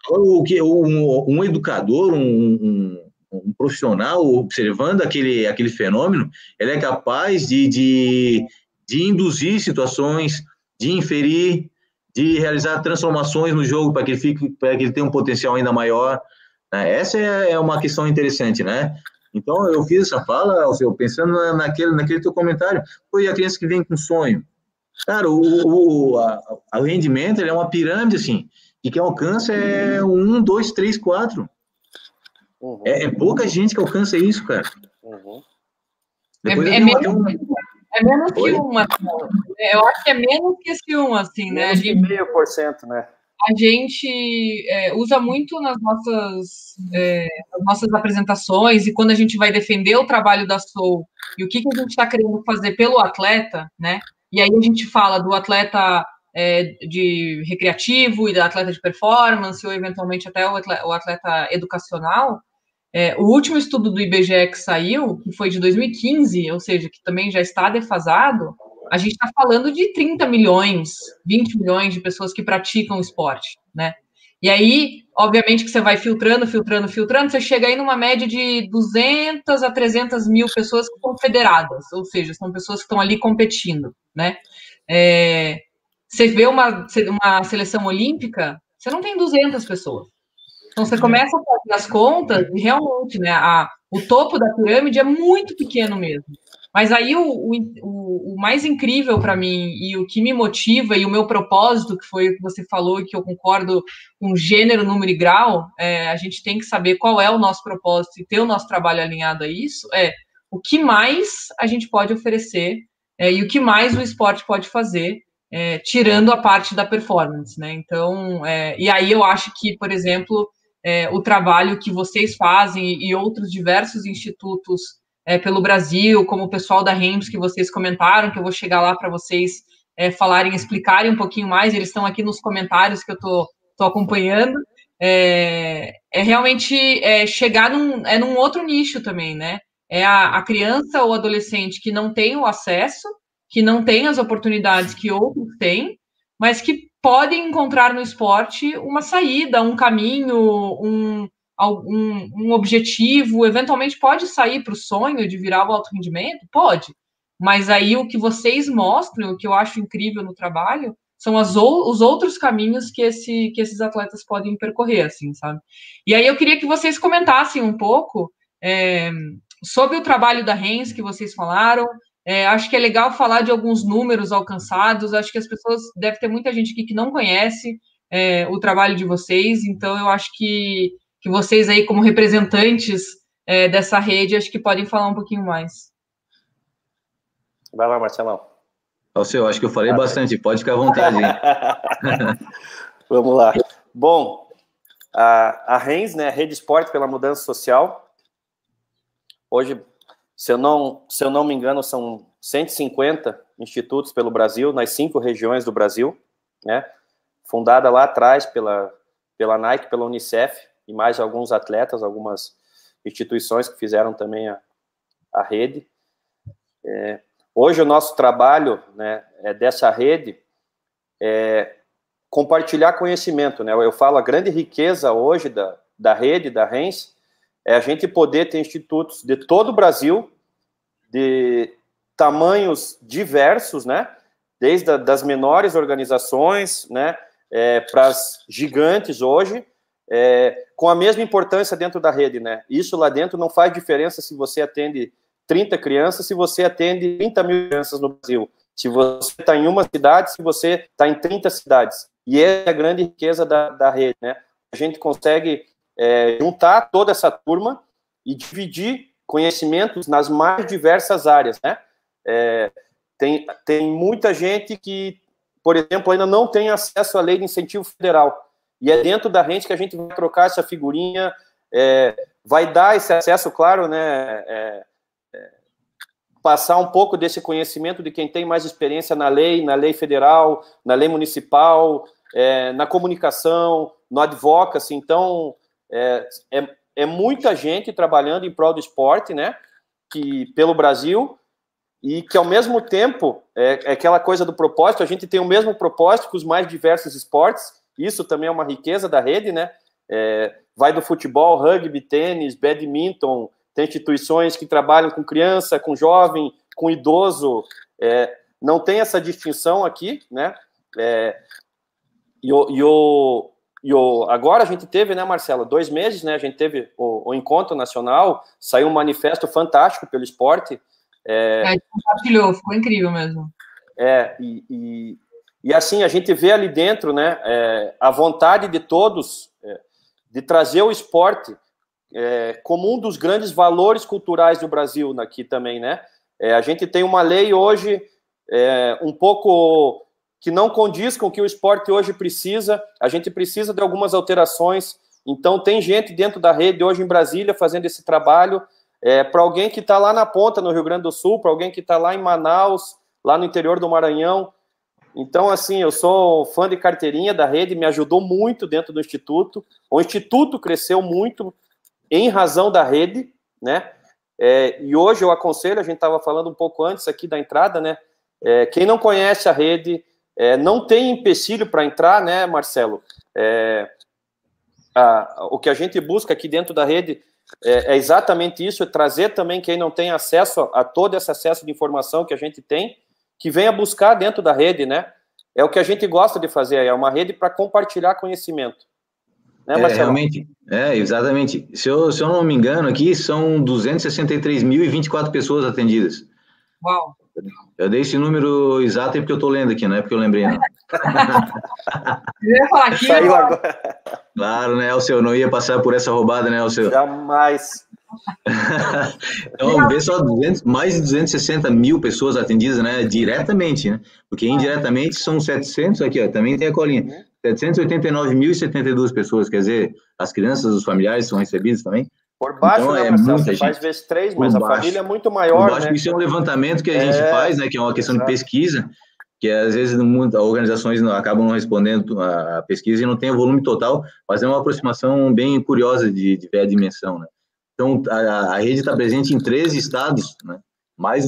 Um educador, um profissional, observando aquele fenômeno, ele é capaz de induzir situações, de inferir, de realizar transformações no jogo para que ele tenha um potencial ainda maior. Né? Essa é uma questão interessante, né? Então, eu fiz essa fala, pensando naquele teu comentário. Foi a criança que vem com sonho. Cara, o rendimento ele é uma pirâmide, assim, e quem alcança é 1, 2, 3, 4. Uhum. É pouca gente que alcança isso, cara. Uhum. É menos que uma. Eu acho que é menos que esse 1, assim, né? Menos que 0,5%, né? A gente usa muito nas nossas apresentações e quando a gente vai defender o trabalho da Soul e o que a gente está querendo fazer pelo atleta, né? E aí a gente fala do atleta de recreativo e do atleta de performance ou eventualmente até o atleta educacional. o último estudo do IBGE que saiu, que foi de 2015, ou seja, que também já está defasado, a gente está falando de 30 milhões, 20 milhões de pessoas que praticam esporte, né? E aí, obviamente, que você vai filtrando, você chega aí numa média de 200 a 300 mil pessoas que são federadas, ou seja, são pessoas que estão ali competindo, né? Você vê uma seleção olímpica, você não tem 200 pessoas. Então, você começa a fazer as contas e realmente, né, o topo da pirâmide é muito pequeno mesmo. Mas aí o mais incrível para mim e o que me motiva e o meu propósito, que foi o que você falou e que eu concordo com gênero, número e grau, a gente tem que saber qual é o nosso propósito e ter o nosso trabalho alinhado a isso, o que mais a gente pode oferecer e o que mais o esporte pode fazer, tirando a parte da performance, né? Então, e aí eu acho que, por exemplo, o trabalho que vocês fazem e outros diversos institutos pelo Brasil, como o pessoal da REMS que vocês comentaram, que eu vou chegar lá para vocês falarem, explicarem um pouquinho mais, eles estão aqui nos comentários que eu estou acompanhando, realmente chegar num outro nicho também, né? É a criança ou adolescente que não tem o acesso, que não tem as oportunidades que outros têm, mas que podem encontrar no esporte uma saída, um caminho, um objetivo, eventualmente pode sair para o sonho de virar o alto rendimento? Pode. Mas aí o que vocês mostram, o que eu acho incrível no trabalho, são os outros caminhos que esses atletas podem percorrer, assim, sabe? E aí eu queria que vocês comentassem um pouco sobre o trabalho da RENS que vocês falaram. Acho que é legal falar de alguns números alcançados. Acho que as pessoas, deve ter muita gente aqui que não conhece o trabalho de vocês, então eu acho que vocês aí, como representantes dessa rede, acho que podem falar um pouquinho mais. Vai lá, Marcelão. Alceu, acho que eu falei bastante, pode ficar à vontade. Vamos lá. Bom, a RENS, né, Rede Esporte pela Mudança Social, hoje, se eu não me engano, são 150 institutos pelo Brasil, nas 5 regiões do Brasil, né, fundada lá atrás pela Nike, pela Unicef, e mais alguns atletas, algumas instituições que fizeram também a rede. Hoje o nosso trabalho, né, dessa rede é compartilhar conhecimento, né? Eu falo, a grande riqueza hoje da rede, da RENS, é a gente poder ter institutos de todo o Brasil, de tamanhos diversos, né? Desde das menores organizações, né, para as gigantes hoje, com a mesma importância dentro da rede, né? Isso lá dentro não faz diferença se você atende 30 crianças, se você atende 30 mil crianças no Brasil, se você está em uma cidade, se você está em 30 cidades. E essa é a grande riqueza da rede, né? A gente consegue juntar toda essa turma e dividir conhecimentos nas mais diversas áreas, né? Tem muita gente que, por exemplo, ainda não tem acesso à lei de incentivo federal. E é dentro da rede que a gente vai trocar essa figurinha, vai dar esse acesso, claro, né? Passar um pouco desse conhecimento de quem tem mais experiência na lei federal, na lei municipal, na comunicação, no advocacy. Então, é muita gente trabalhando em prol do esporte, né? Pelo Brasil, e que, ao mesmo tempo, é aquela coisa do propósito, a gente tem o mesmo propósito com os mais diversos esportes. Isso também é uma riqueza da rede, né? Vai do futebol, rugby, tênis, badminton. Tem instituições que trabalham com criança, com jovem, com idoso. Não tem essa distinção aqui, né? Agora a gente teve, né, Marcelo, 2 meses, né? A gente teve o encontro nacional, saiu um manifesto fantástico pelo esporte. Compartilhou, ficou incrível mesmo. E assim, a gente vê ali dentro, né, a vontade de todos de trazer o esporte como um dos grandes valores culturais do Brasil aqui também, né? A gente tem uma lei hoje um pouco que não condiz com o que o esporte hoje precisa. A gente precisa de algumas alterações. Então, tem gente dentro da rede hoje em Brasília fazendo esse trabalho. Para alguém que está lá na ponta, no Rio Grande do Sul, para alguém que está lá em Manaus, lá no interior do Maranhão. Então, assim, eu sou fã de carteirinha da rede, me ajudou muito dentro do Instituto. O Instituto cresceu muito em razão da rede, né? E hoje eu aconselho, a gente estava falando um pouco antes aqui da entrada, né? Quem não conhece a rede, não tem empecilho para entrar, né, Marcelo? O que a gente busca aqui dentro da rede é exatamente isso, é trazer também quem não tem acesso a todo esse acesso de informação que a gente tem, que venha buscar dentro da rede, né? É o que a gente gosta de fazer, é uma rede para compartilhar conhecimento. Né, Marcelo? Realmente, exatamente. Se eu não me engano, aqui são 263.024 pessoas atendidas. Uau! Eu dei esse número exato porque eu estou lendo aqui, não é porque eu lembrei, não. Eu ia falar aqui. Saiu agora. Claro, né, Alceu? Não ia passar por essa roubada, né, Alceu? Jamais. Então, vê só, mais de 260 mil pessoas atendidas, né, diretamente, né? Porque indiretamente são 700, aqui, ó, também tem a colinha. 789.072 pessoas, quer dizer, as crianças, os familiares são recebidos também. Por baixo, então, né, Marcelo? Você faz vezes 3, mas a família é muito maior, por baixo, né? Isso é um levantamento que a gente faz, né, que é uma questão de pesquisa, que às vezes muitas organizações acabam não respondendo a pesquisa e não tem o volume total, mas é uma aproximação bem curiosa de ver a dimensão, né? Então, a rede está presente em 13 estados, né, mais o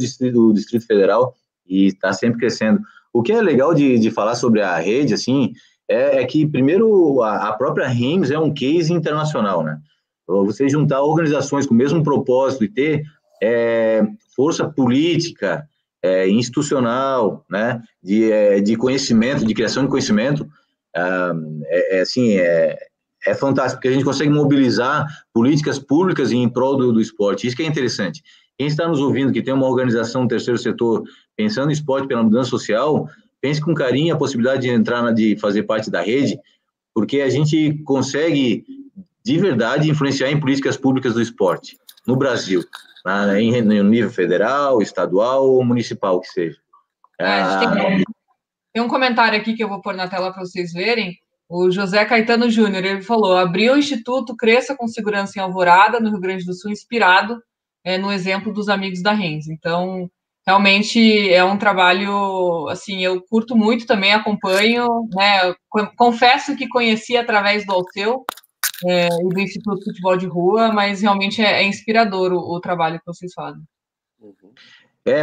Distrito Federal, e está sempre crescendo. O que é legal de falar sobre a rede, assim, é que, primeiro, a própria REMS é um case internacional, né? Você juntar organizações com o mesmo propósito e ter força política, institucional, né, de conhecimento, de criação de conhecimento, é fantástico, porque a gente consegue mobilizar políticas públicas em prol do esporte. Isso que é interessante. Quem está nos ouvindo, que tem uma organização do terceiro setor pensando em esporte pela mudança social, pense com carinho a possibilidade de entrar, de fazer parte da rede, porque a gente consegue, de verdade, influenciar em políticas públicas do esporte, no Brasil, no nível federal, estadual ou municipal, que seja. Tem um comentário aqui que eu vou pôr na tela para vocês verem. O José Caetano Júnior, ele falou: abriu o Instituto Cresça com Segurança em Alvorada, no Rio Grande do Sul, inspirado no exemplo dos amigos da REMS. Então, realmente é um trabalho, assim, eu curto muito também, acompanho, né? Confesso que conheci através do Alceu e do Instituto de Futebol de Rua, mas realmente é inspirador o trabalho que vocês fazem.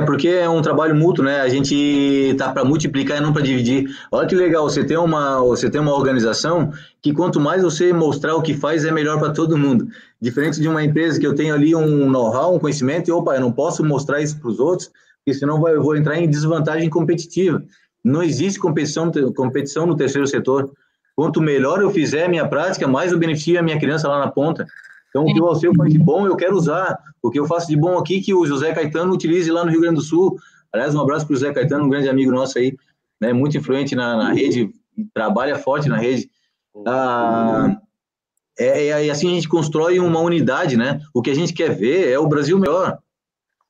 Porque é um trabalho mútuo, né? A gente tá para multiplicar e não para dividir. Olha que legal, você tem uma organização que quanto mais você mostrar o que faz, é melhor para todo mundo. Diferente de uma empresa que eu tenho ali um know-how, um conhecimento, e opa, eu não posso mostrar isso para os outros, porque senão eu vou entrar em desvantagem competitiva. Não existe competição no terceiro setor. Quanto melhor eu fizer a minha prática, mais eu beneficio a minha criança lá na ponta. Então, o que o Alceu faz de bom, eu quero usar. O que eu faço de bom aqui, que o José Caetano utilize lá no Rio Grande do Sul. Aliás, um abraço para o José Caetano, um grande amigo nosso aí, né, muito influente na rede, trabalha forte na rede. E assim a gente constrói uma unidade, né? O que a gente quer ver é o Brasil melhor.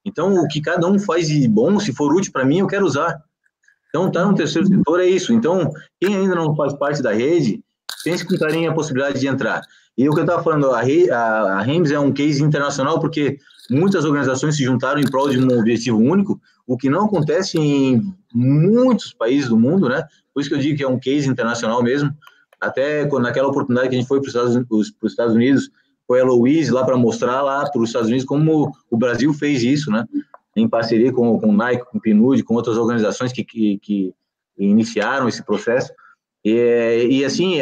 Então, o que cada um faz de bom, se for útil para mim, eu quero usar. Então, tá no terceiro setor, é isso. Então, quem ainda não faz parte da rede, pense com carinho a possibilidade de entrar. E o que eu estava falando, a REMS é um case internacional porque muitas organizações se juntaram em prol de um objetivo único, o que não acontece em muitos países do mundo, né? Por isso que eu digo que é um case internacional mesmo. Até naquela oportunidade que a gente foi para os Estados Unidos, foi a Louise lá para mostrar lá para os Estados Unidos como o Brasil fez isso, né? Em parceria com o Nike, com o PNUD, com outras organizações que iniciaram esse processo. E assim,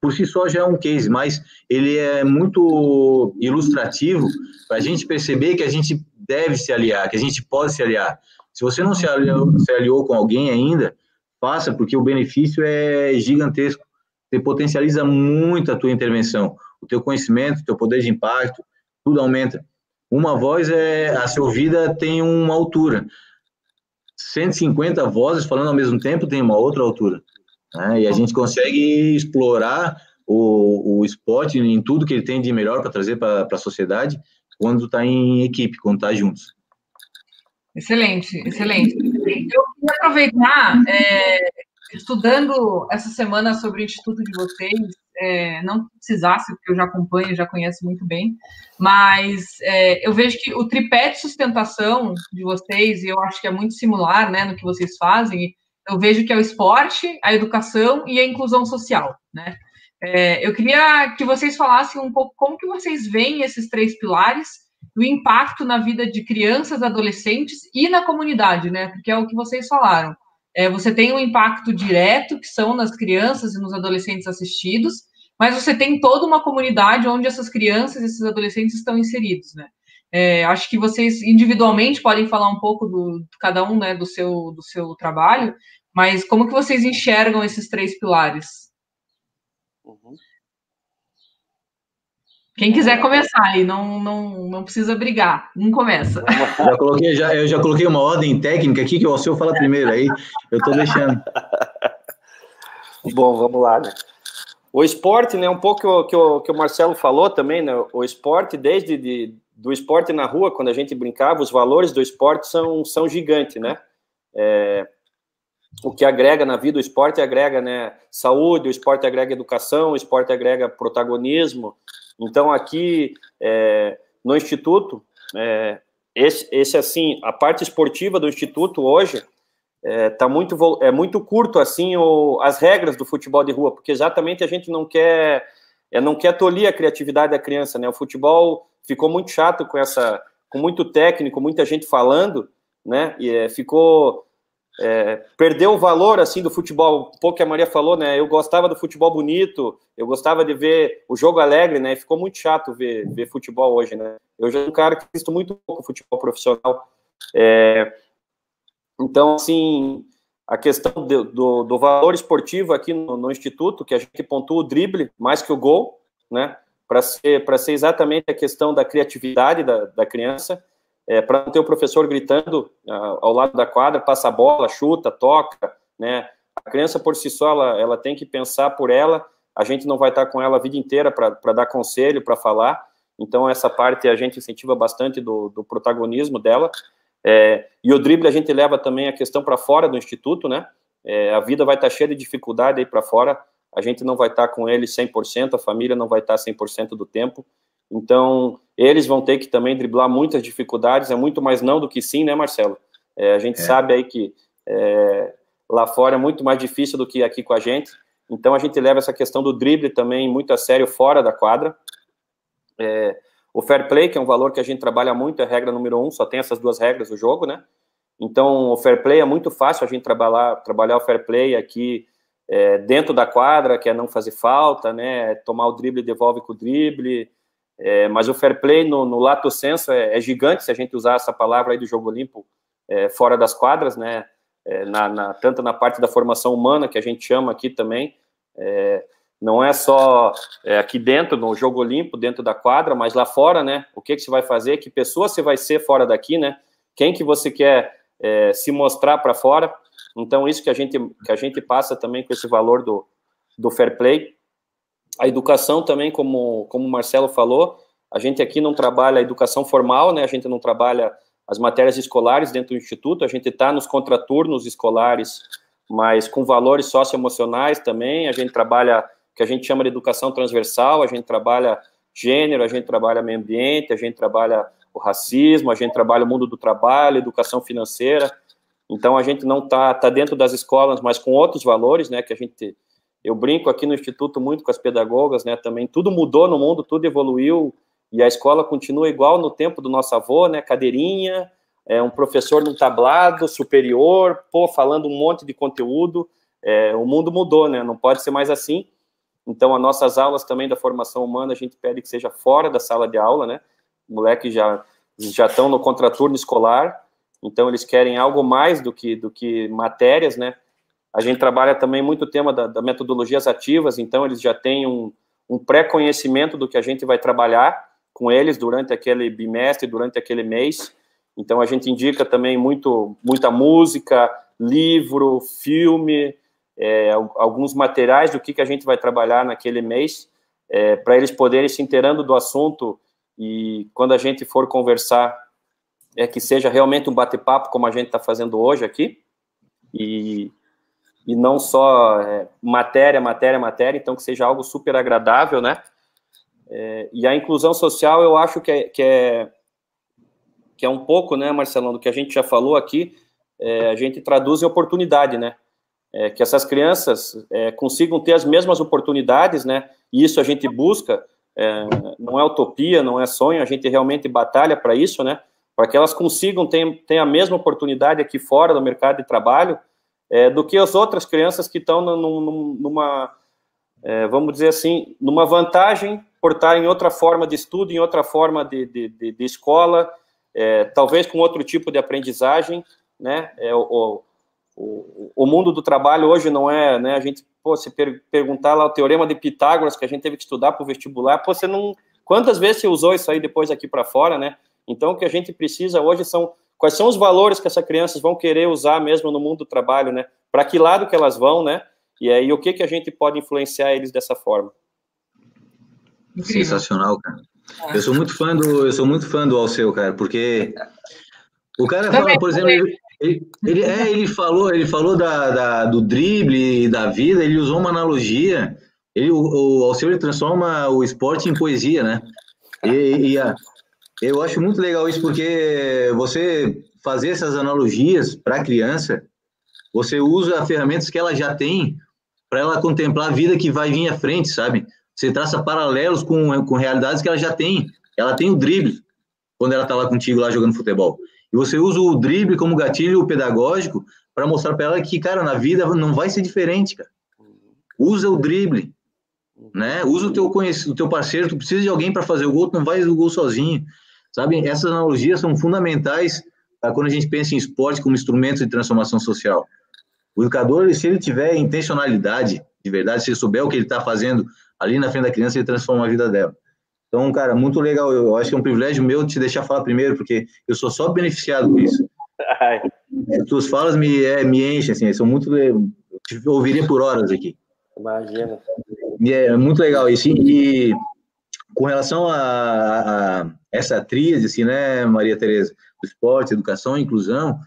por si só já é um case, mas ele é muito ilustrativo para a gente perceber que a gente deve se aliar, que a gente pode se aliar. Se você não se aliou com alguém ainda, faça, porque o benefício é gigantesco. Você potencializa muito a tua intervenção, o teu conhecimento, o teu poder de impacto, tudo aumenta. Uma voz a ser ouvida tem uma altura. 150 vozes falando ao mesmo tempo tem uma outra altura. Né? E a gente consegue explorar o esporte em tudo que ele tem de melhor para trazer para a sociedade quando está em equipe, quando está juntos. Excelente, excelente. Eu queria aproveitar, estudando essa semana sobre o Instituto de vocês, não precisasse, porque eu já acompanho, já conheço muito bem, mas eu vejo que o tripé de sustentação de vocês, e eu acho que é muito similar, né, no que vocês fazem, eu vejo que é o esporte, a educação e a inclusão social, né? Eu queria que vocês falassem um pouco como que vocês veem esses 3 pilares, o impacto na vida de crianças, adolescentes e na comunidade, né? Porque é o que vocês falaram. Você tem um impacto direto, que são nas crianças e nos adolescentes assistidos, mas você tem toda uma comunidade onde essas crianças e esses adolescentes estão inseridos, né? Acho que vocês individualmente podem falar um pouco de cada um, né, do seu trabalho, mas como que vocês enxergam esses 3 pilares? Uhum. Quem quiser começar aí, não precisa brigar. Um começa. Eu já coloquei uma ordem técnica aqui que o Alceu fala primeiro, aí eu estou deixando. Bom, vamos lá, né? O esporte, né, um pouco que o Marcelo falou também, né? O esporte, desde do esporte na rua, quando a gente brincava, os valores do esporte são gigantes, né? O que agrega na vida, o esporte agrega, né, saúde, o esporte agrega educação, o esporte agrega protagonismo. Então, aqui no Instituto, assim, a parte esportiva do Instituto hoje é muito curto, assim, as regras do futebol de rua, porque exatamente a gente não quer tolir a criatividade da criança, né? O futebol ficou muito chato com muito técnico, muita gente falando, né? E perdeu o valor, assim, do futebol, um pouco que a Maria falou, né, eu gostava do futebol bonito, eu gostava de ver o jogo alegre, né, ficou muito chato ver futebol hoje, né, eu já sou um cara que assisto muito pouco futebol profissional, então, assim, a questão do valor esportivo aqui no Instituto, que a gente pontua o drible mais que o gol, né, para ser exatamente a questão da criatividade da criança, para não ter o professor gritando ao lado da quadra, passa a bola, chuta, toca, né? A criança por si só, ela tem que pensar por ela, a gente não vai estar com ela a vida inteira para dar conselho, para falar, então essa parte a gente incentiva bastante do protagonismo dela, e o drible a gente leva também a questão para fora do Instituto, né? A vida vai estar cheia de dificuldade aí para fora, a gente não vai estar com ele 100%, a família não vai estar 100% do tempo, então, eles vão ter que também driblar muitas dificuldades, é muito mais não do que sim, né, Marcelo? A gente sabe aí que lá fora é muito mais difícil do que aqui com a gente, então a gente leva essa questão do drible também muito a sério fora da quadra. O fair play, que é um valor que a gente trabalha muito, é a regra número 1, só tem essas 2 regras do jogo, né? Então, o fair play é muito fácil a gente trabalhar o fair play aqui dentro da quadra, que é não fazer falta, né? Tomar o drible e devolve com o drible. Mas o fair play no lato sensu é gigante, se a gente usar essa palavra aí do jogo limpo fora das quadras, né? Tanto na parte da formação humana, que a gente chama aqui também, não é só aqui dentro, no jogo limpo, dentro da quadra, mas lá fora, né? O que você vai fazer, que pessoa você vai ser fora daqui, né? Quem que você quer se mostrar para fora. Então, isso que a gente passa também com esse valor do fair play. A educação também, como o Marcelo falou, a gente aqui não trabalha a educação formal, né? A gente não trabalha as matérias escolares dentro do Instituto, a gente está nos contraturnos escolares, mas com valores socioemocionais também, a gente trabalha o que a gente chama de educação transversal, a gente trabalha gênero, a gente trabalha meio ambiente, a gente trabalha o racismo, a gente trabalha o mundo do trabalho, educação financeira, então a gente não tá dentro das escolas, mas com outros valores, né, que eu brinco aqui no Instituto muito com as pedagogas, né, também tudo mudou no mundo, tudo evoluiu, e a escola continua igual no tempo do nosso avô, né, cadeirinha, um professor num tablado superior, falando um monte de conteúdo, o mundo mudou, né, não pode ser mais assim, então as nossas aulas também da formação humana, a gente pede que seja fora da sala de aula, né, moleques já estão no contraturno escolar, então eles querem algo mais do que matérias, né. A gente trabalha também muito o tema da metodologias ativas, então eles já têm um pré-conhecimento do que a gente vai trabalhar com eles durante aquele bimestre, durante aquele mês. Então a gente indica também muita música, livro, filme, alguns materiais do que a gente vai trabalhar naquele mês, para eles poderem se inteirando do assunto e quando a gente for conversar, que seja realmente um bate-papo como a gente está fazendo hoje aqui, e não só matéria, então que seja algo super agradável, né? E a inclusão social, eu acho que é um pouco, né, Marcelão, do que a gente já falou aqui, a gente traduz em oportunidade, né? que essas crianças consigam ter as mesmas oportunidades, né? E isso a gente busca, não é utopia, não é sonho, a gente realmente batalha para isso, né? Para que elas consigam ter a mesma oportunidade aqui fora do mercado de trabalho do que as outras crianças que estão numa, vamos dizer assim, numa vantagem por estar em outra forma de estudo, em outra forma de escola, talvez com outro tipo de aprendizagem, né? O mundo do trabalho hoje não é, né? A gente, se perguntar lá o teorema de Pitágoras, que a gente teve que estudar para o vestibular, você não... Quantas vezes você usou isso aí depois aqui para fora, né? Então, o que a gente precisa hoje quais são os valores que essas crianças vão querer usar mesmo no mundo do trabalho, né? Para que lado que elas vão, né? E o que a gente pode influenciar eles dessa forma. Sensacional, cara. Eu sou muito fã do Alceu, cara, porque o cara fala, por exemplo, ele falou do drible, da vida, ele usou uma analogia, o Alceu, ele transforma o esporte em poesia, né? Eu acho muito legal isso, porque você fazer essas analogias para a criança, você usa ferramentas que ela já tem para ela contemplar a vida que vai vir à frente, sabe? Você traça paralelos com realidades que ela já tem. Ela tem o drible, quando ela está lá contigo, lá jogando futebol. E você usa o drible como gatilho pedagógico para mostrar para ela que, cara, na vida não vai ser diferente, cara. Usa o drible, né? Usa o teu parceiro, tu precisa de alguém para fazer o gol, tu não vai fazer o gol sozinho, sabe? Essas analogias são fundamentais quando a gente pensa em esporte como instrumento de transformação social. O educador, se ele tiver intencionalidade, de verdade, se ele souber o que ele está fazendo ali na frente da criança, ele transforma a vida dela. Então, cara, muito legal. Eu acho que é um privilégio meu te deixar falar primeiro, porque eu sou só beneficiado com isso. Tuas falas me enchem, assim, são muito... Eu te ouviria por horas aqui. Imagina. É muito legal isso. E com relação a essa tríade, assim, né, Maria Tereza? O esporte, educação e inclusão,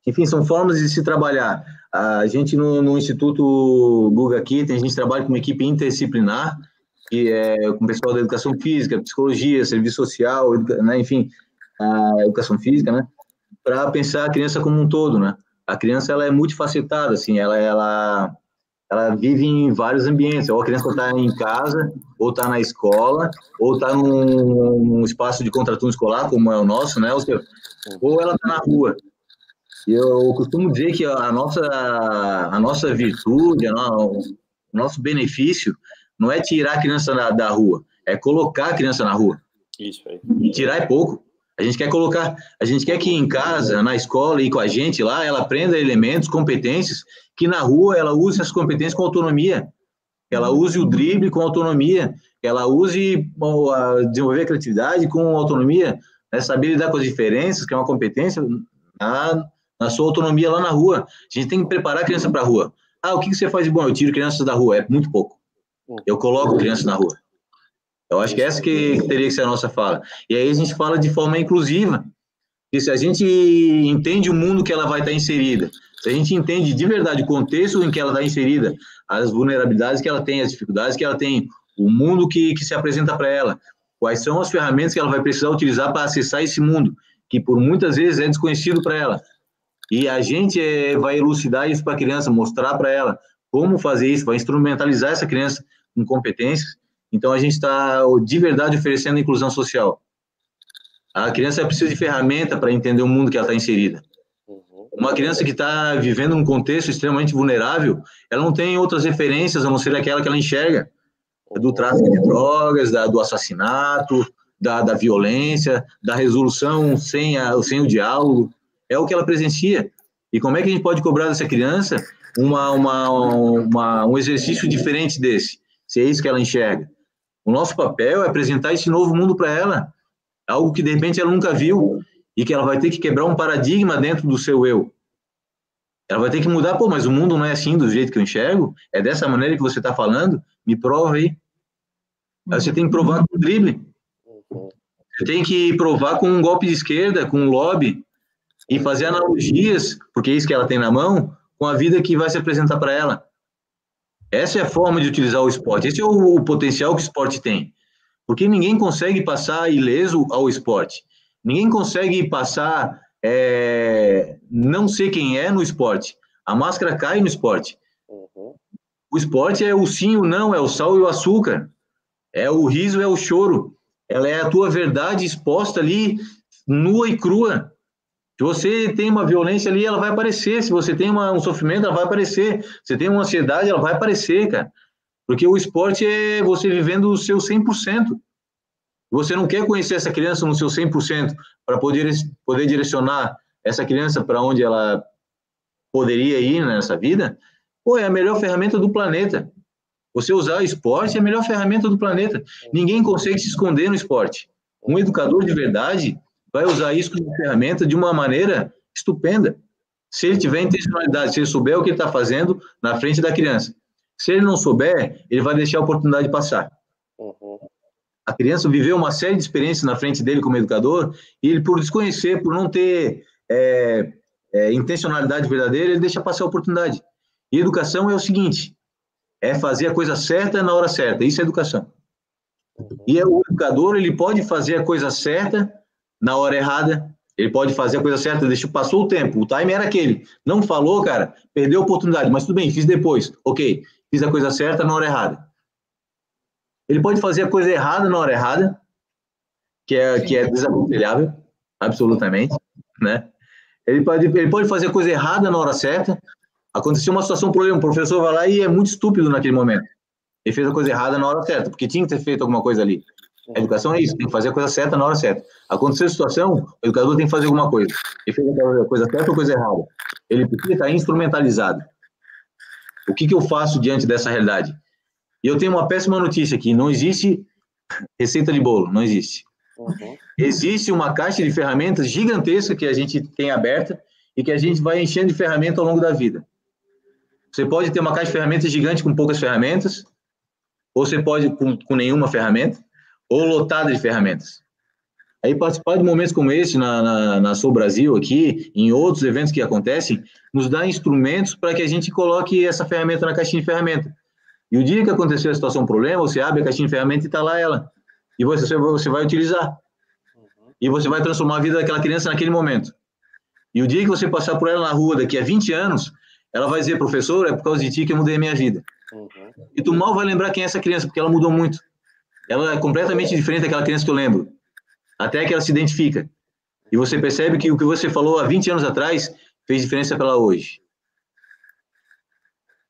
enfim, são formas de se trabalhar. A gente, no Instituto Guga Kitten, a gente trabalha com uma equipe interdisciplinar, que é com o pessoal da educação física, psicologia, serviço social, né, enfim, a educação física, né, para pensar a criança como um todo, né. A criança, ela é multifacetada, assim, ela vive em vários ambientes. Ou a criança está em casa, ou está na escola, ou está num espaço de contraturno escolar, como é o nosso, né, ou ela está na rua. E eu costumo dizer que a nossa virtude, o nosso benefício não é tirar a criança da rua, é colocar a criança na rua. Isso aí. E tirar é pouco. A gente quer que em casa, na escola e com a gente lá, ela aprenda elementos, competências, que na rua ela use essas competências com autonomia. Ela use o drible com autonomia. Ela use desenvolver a criatividade com autonomia, né? Saber lidar com as diferenças, que é uma competência na sua autonomia lá na rua. A gente tem que preparar a criança para a rua. O que você faz de bom? Eu tiro crianças da rua. É muito pouco. Eu coloco crianças na rua. Eu acho que essa que teria que ser a nossa fala. E aí a gente fala de forma inclusiva. Porque se a gente entende o mundo que ela vai estar inserida, se a gente entende de verdade o contexto em que ela está inserida, as vulnerabilidades que ela tem, as dificuldades que ela tem, o mundo que se apresenta para ela, quais são as ferramentas que ela vai precisar utilizar para acessar esse mundo, que por muitas vezes é desconhecido para ela. E a gente vai elucidar isso para a criança, mostrar para ela como fazer isso, vai instrumentalizar essa criança com competências. Então, a gente está, de verdade, oferecendo inclusão social. A criança precisa de ferramenta para entender o mundo que ela está inserida. Uma criança que está vivendo um contexto extremamente vulnerável, ela não tem outras referências a não ser aquela que ela enxerga, do tráfico de drogas, do assassinato, da violência, da resolução sem o diálogo. É o que ela presencia. E como é que a gente pode cobrar dessa criança um exercício diferente desse, se é isso que ela enxerga? O nosso papel é apresentar esse novo mundo para ela, algo que de repente ela nunca viu e que ela vai ter que quebrar um paradigma dentro do seu eu. Ela vai ter que mudar, mas o mundo não é assim do jeito que eu enxergo? É dessa maneira que você está falando? Me prova aí. Aí você tem que provar com drible. Você tem que provar com um golpe de esquerda, com um lobby, e fazer analogias, porque é isso que ela tem na mão, com a vida que vai se apresentar para ela. Essa é a forma de utilizar o esporte. Esse é o potencial que o esporte tem. Porque ninguém consegue passar ileso ao esporte. Ninguém consegue passar, não ser quem é no esporte. A máscara cai no esporte. O esporte é o sim, o não, é o sal e o açúcar. É o riso, é o choro. Ela é a tua verdade exposta ali, nua e crua. Se você tem uma violência ali, ela vai aparecer. Se você tem um sofrimento, ela vai aparecer. Se você tem uma ansiedade, ela vai aparecer, cara. Porque o esporte é você vivendo o seu 100%. Você não quer conhecer essa criança no seu 100% para poder direcionar essa criança para onde ela poderia ir nessa vida? Pô, é a melhor ferramenta do planeta. Você usar o esporte é a melhor ferramenta do planeta. Ninguém consegue se esconder no esporte. Um educador de verdade vai usar isso como ferramenta de uma maneira estupenda. Se ele tiver intencionalidade, se ele souber o que ele está fazendo na frente da criança. Se ele não souber, ele vai deixar a oportunidade passar. A criança viveu uma série de experiências na frente dele como educador, e ele, por desconhecer, por não ter intencionalidade verdadeira, ele deixa passar a oportunidade. E educação é o seguinte, é fazer a coisa certa na hora certa, isso é educação. E o educador, ele pode fazer a coisa certa na hora errada, ele pode fazer a coisa certa, passou o tempo, o time era aquele, não falou, cara, perdeu a oportunidade, mas tudo bem, fiz depois, ok, fiz a coisa certa na hora errada. Ele pode fazer a coisa errada na hora errada, que é desaconselhável, absolutamente, né? Ele pode fazer a coisa errada na hora certa. Aconteceu uma situação, um problema, o professor vai lá e é muito estúpido naquele momento. Ele fez a coisa errada na hora certa, porque tinha que ter feito alguma coisa ali. A educação é isso, tem que fazer a coisa certa na hora certa. Aconteceu a situação, o educador tem que fazer alguma coisa. Ele fez a coisa certa ou a coisa errada. Ele precisa estar instrumentalizado. O que eu faço diante dessa realidade? E eu tenho uma péssima notícia aqui, não existe receita de bolo, não existe. Existe uma caixa de ferramentas gigantesca que a gente tem aberta e que a gente vai enchendo de ferramentas ao longo da vida. Você pode ter uma caixa de ferramentas gigante com poucas ferramentas, ou você pode com nenhuma ferramenta, ou lotada de ferramentas. Aí participar de momentos como esse na Sou Brasil aqui, em outros eventos que acontecem, nos dá instrumentos para que a gente coloque essa ferramenta na caixinha de ferramenta. E o dia que acontecer a situação, um problema, você abre a caixinha de ferramenta e está lá ela. E você vai utilizar. E você vai transformar a vida daquela criança naquele momento. E o dia que você passar por ela na rua daqui a 20 anos, ela vai dizer, professor, é por causa de ti que eu mudei a minha vida. E tu mal vai lembrar quem é essa criança, porque ela mudou muito. Ela é completamente diferente daquela criança que eu lembro. Até que ela se identifica. E você percebe que o que você falou há 20 anos atrás fez diferença para ela hoje.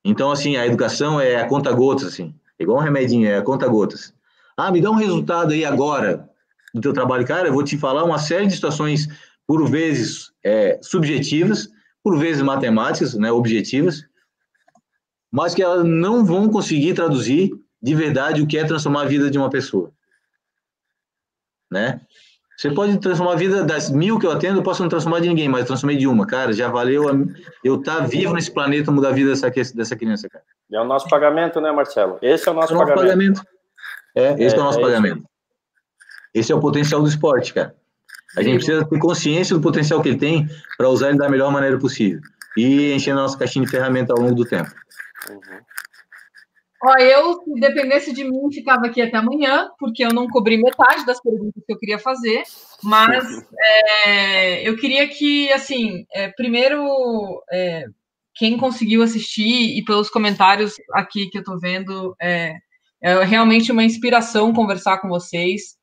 Então, assim, a educação é a conta-gotas, assim. Igual um remedinho, é a conta-gotas. Ah, me dá um resultado aí agora do teu trabalho. Cara, eu vou te falar uma série de situações, por vezes subjetivas, por vezes matemáticas, né, objetivas, mas que elas não vão conseguir traduzir de verdade o que é transformar a vida de uma pessoa. Né? Você pode transformar a vida das 1000 que eu atendo, eu posso não transformar de ninguém, mas eu transformei de uma. Cara, já valeu eu estar vivo nesse planeta, mudar a vida dessa criança, cara. É o nosso pagamento, né, Marcelo? Esse é o nosso pagamento. Esse é o nosso pagamento. Esse é o potencial do esporte, cara. A gente precisa ter consciência do potencial que ele tem para usar ele da melhor maneira possível. E enchendo a nossa caixinha de ferramenta ao longo do tempo. Eu, se dependesse de mim, ficava aqui até amanhã, porque eu não cobri metade das perguntas que eu queria fazer, mas eu queria que, assim, primeiro, quem conseguiu assistir e pelos comentários aqui que eu estou vendo, é realmente uma inspiração conversar com vocês,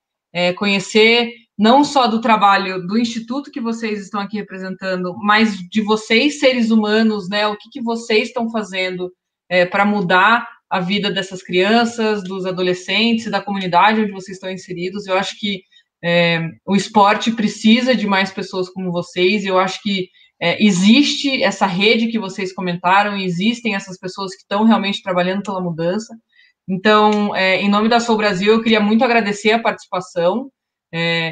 conhecer não só do trabalho do instituto que vocês estão aqui representando, mas de vocês, seres humanos, né? O que vocês estão fazendo para mudar a vida dessas crianças, dos adolescentes, da comunidade onde vocês estão inseridos. Eu acho que o esporte precisa de mais pessoas como vocês, eu acho que existe essa rede que vocês comentaram, existem essas pessoas que estão realmente trabalhando pela mudança. Então, em nome da Sou Brasil, eu queria muito agradecer a participação.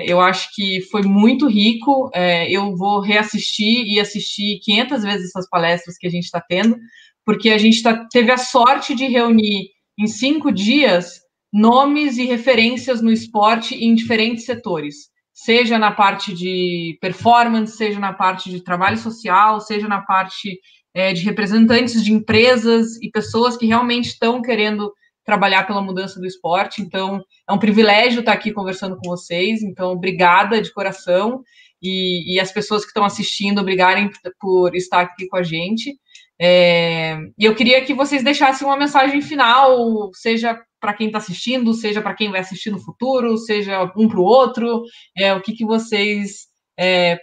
Eu acho que foi muito rico. Eu vou reassistir e assistir 500 vezes essas palestras que a gente está tendo, porque a gente teve a sorte de reunir em 5 dias nomes e referências no esporte em diferentes setores, seja na parte de performance, seja na parte de trabalho social, seja na parte de representantes de empresas e pessoas que realmente estão querendo trabalhar pela mudança do esporte. Então, é um privilégio estar aqui conversando com vocês. Então, obrigada de coração. e as pessoas que estão assistindo, obrigarem por estar aqui com a gente. E eu queria que vocês deixassem uma mensagem final, seja para quem está assistindo, seja para quem vai assistir no futuro, seja um para o outro, o que vocês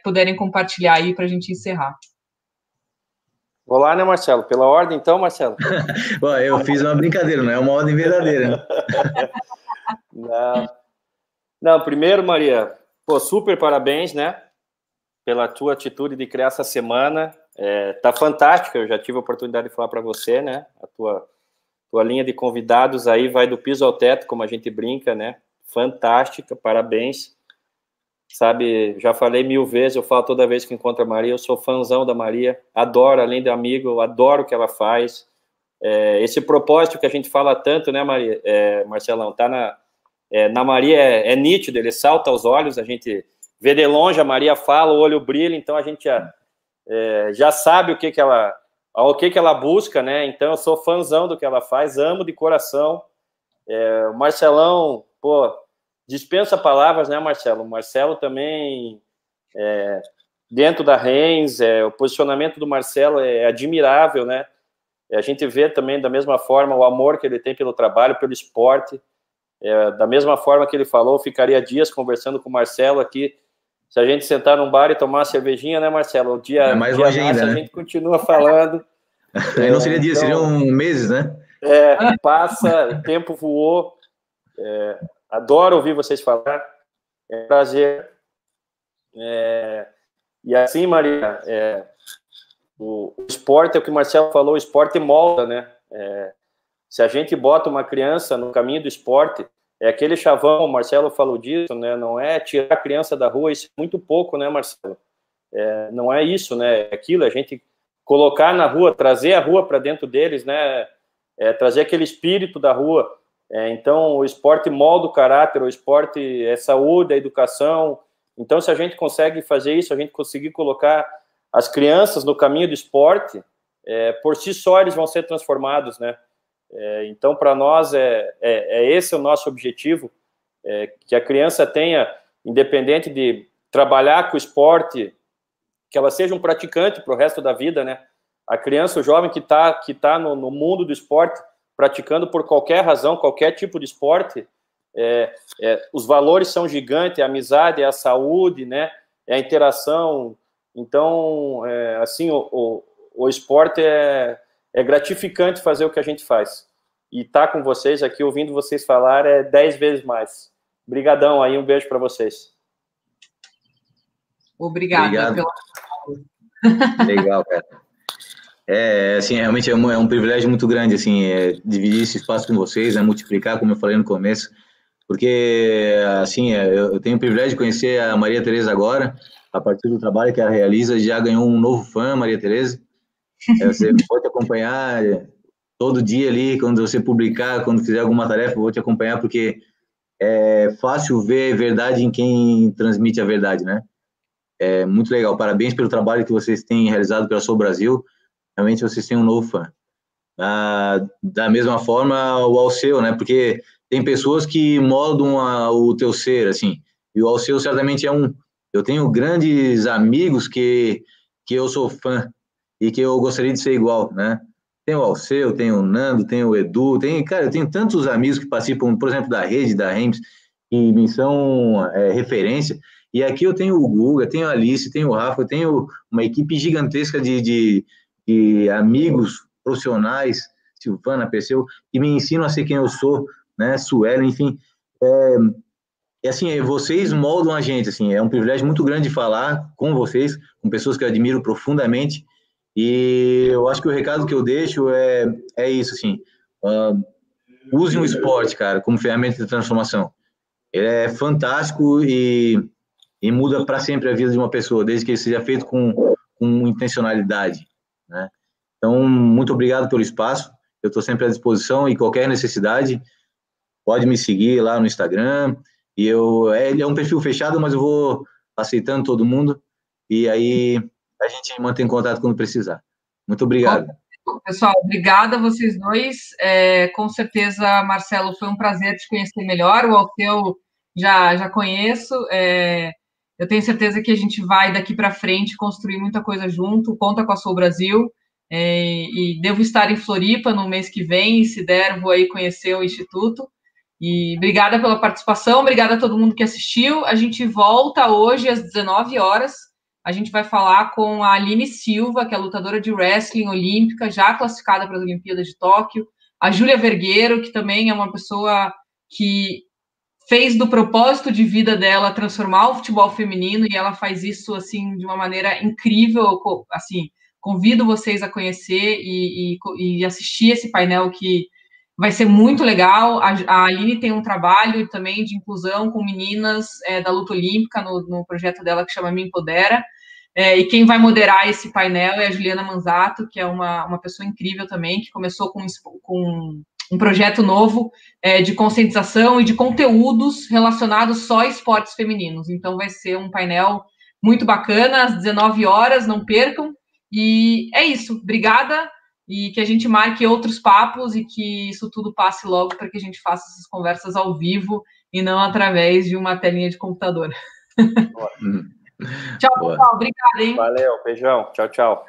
puderem compartilhar aí para a gente encerrar. Vou lá, né, Marcelo? Pela ordem, então, Marcelo? Bom, eu fiz uma brincadeira, não é uma ordem verdadeira. Não, primeiro, Maria, super parabéns, né, pela tua atitude de criar essa semana. Tá fantástica, eu já tive a oportunidade de falar para você, né, a tua linha de convidados aí vai do piso ao teto, como a gente brinca, né, fantástica, parabéns. Sabe, já falei 1000 vezes, eu falo toda vez que encontro a Maria, eu sou fãzão da Maria, adoro, além de amigo, eu adoro o que ela faz. Esse propósito que a gente fala tanto, né, Maria, Marcelão, tá na Maria, é nítido, ele salta aos olhos, a gente vê de longe, a Maria fala, o olho brilha, então a gente já sabe o que ela busca, né, então eu sou fãzão do que ela faz, amo de coração. O Marcelão, dispensa palavras, né, Marcelo? O Marcelo também, dentro da Rennes, o posicionamento do Marcelo é admirável, né? A gente vê também, da mesma forma, o amor que ele tem pelo trabalho, pelo esporte. Da mesma forma que ele falou, ficaria dias conversando com o Marcelo aqui. Se a gente sentar num bar e tomar uma cervejinha, né, Marcelo? O dia mais longe ainda, né? A gente continua falando. Aí não seria dia, seriam meses, né? Passa, o tempo voou. Adoro ouvir vocês falar, é um prazer. E assim, Maria, o esporte, é o que o Marcelo falou, o esporte molda, né? Se a gente bota uma criança no caminho do esporte, aquele chavão, o Marcelo falou disso, né? Não é tirar a criança da rua, isso é muito pouco, né, Marcelo? Não é isso, né? É aquilo, a gente colocar na rua, trazer a rua para dentro deles, né? Trazer aquele espírito da rua. Então, o esporte molda o caráter, o esporte é saúde, é educação. Então, se a gente consegue fazer isso, a gente conseguir colocar as crianças no caminho do esporte, por si só eles vão ser transformados, né? Então, para nós, esse o nosso objetivo, que a criança tenha, independente de trabalhar com o esporte, que ela seja um praticante para o resto da vida, né? A criança, o jovem que tá no mundo do esporte, praticando por qualquer razão, qualquer tipo de esporte, os valores são gigantes, a amizade, a saúde, né, a interação. Então, assim, o esporte é gratificante fazer o que a gente faz. E estar com vocês aqui, ouvindo vocês falar, 10 vezes mais. Obrigadão aí, um beijo para vocês. Obrigada. Legal, cara. Assim, realmente é um privilégio muito grande, assim, dividir esse espaço com vocês, multiplicar, como eu falei no começo, porque, assim, eu tenho o privilégio de conhecer a Maria Tereza agora, a partir do trabalho que ela realiza, já ganhou um novo fã, Maria Tereza. Você pode acompanhar todo dia ali, quando você publicar, quando fizer alguma tarefa, eu vou te acompanhar, porque é fácil ver verdade em quem transmite a verdade, né? É muito legal. Parabéns pelo trabalho que vocês têm realizado pela Sou Brasil. Realmente vocês têm um novo fã. Da mesma forma, o Alceu, né? Porque tem pessoas que moldam o teu ser, assim. E o Alceu certamente é um. Eu tenho grandes amigos que eu sou fã e que eu gostaria de ser igual, né? Tem o Alceu, tem o Nando, tem o Edu, cara, eu tenho tantos amigos que participam, por exemplo, da rede, da Rennes, que me são referência. E aqui eu tenho o Guga, tenho a Alice, tenho o Rafa, eu tenho uma equipe gigantesca de amigos profissionais, Silvana, Perseu, que me ensinam a ser quem eu sou, né, Suelen, enfim. Assim, vocês moldam a gente, assim, é um privilégio muito grande falar com vocês, com pessoas que eu admiro profundamente, e eu acho que o recado que eu deixo é isso, assim, usem o esporte, cara, como ferramenta de transformação. Ele é fantástico e muda para sempre a vida de uma pessoa, desde que ele seja feito com intencionalidade, né? Então, muito obrigado pelo espaço, eu estou sempre à disposição e qualquer necessidade, pode me seguir lá no Instagram, e ele é um perfil fechado, mas eu vou aceitando todo mundo, e aí a gente mantém contato quando precisar. Muito obrigado. Pessoal, obrigada a vocês dois, com certeza, Marcelo, foi um prazer te conhecer melhor, o Alceu já conheço, Eu tenho certeza que a gente vai, daqui para frente, construir muita coisa junto. Conta com a Sou Brasil. E devo estar em Floripa no mês que vem. Se der, vou aí conhecer o Instituto. E obrigada pela participação, obrigada a todo mundo que assistiu. A gente volta hoje às 19 horas. A gente vai falar com a Aline Silva, que é lutadora de wrestling olímpica, já classificada para as Olimpíadas de Tóquio. A Júlia Vergueiro, que também é uma pessoa que fez do propósito de vida dela transformar o futebol feminino, e ela faz isso assim de uma maneira incrível. Assim, convido vocês a conhecer e assistir esse painel, que vai ser muito legal. A Aline tem um trabalho também de inclusão com meninas da luta olímpica no projeto dela que chama Me Empodera. E quem vai moderar esse painel é a Juliana Manzato, que é uma pessoa incrível também, que começou com um projeto novo de conscientização e de conteúdos relacionados só a esportes femininos. Então vai ser um painel muito bacana, às 19 horas, não percam. E é isso, obrigada. E que a gente marque outros papos e que isso tudo passe logo para que a gente faça essas conversas ao vivo e não através de uma telinha de computador. Tchau, pessoal. Obrigada, hein? Valeu, beijão. Tchau, tchau.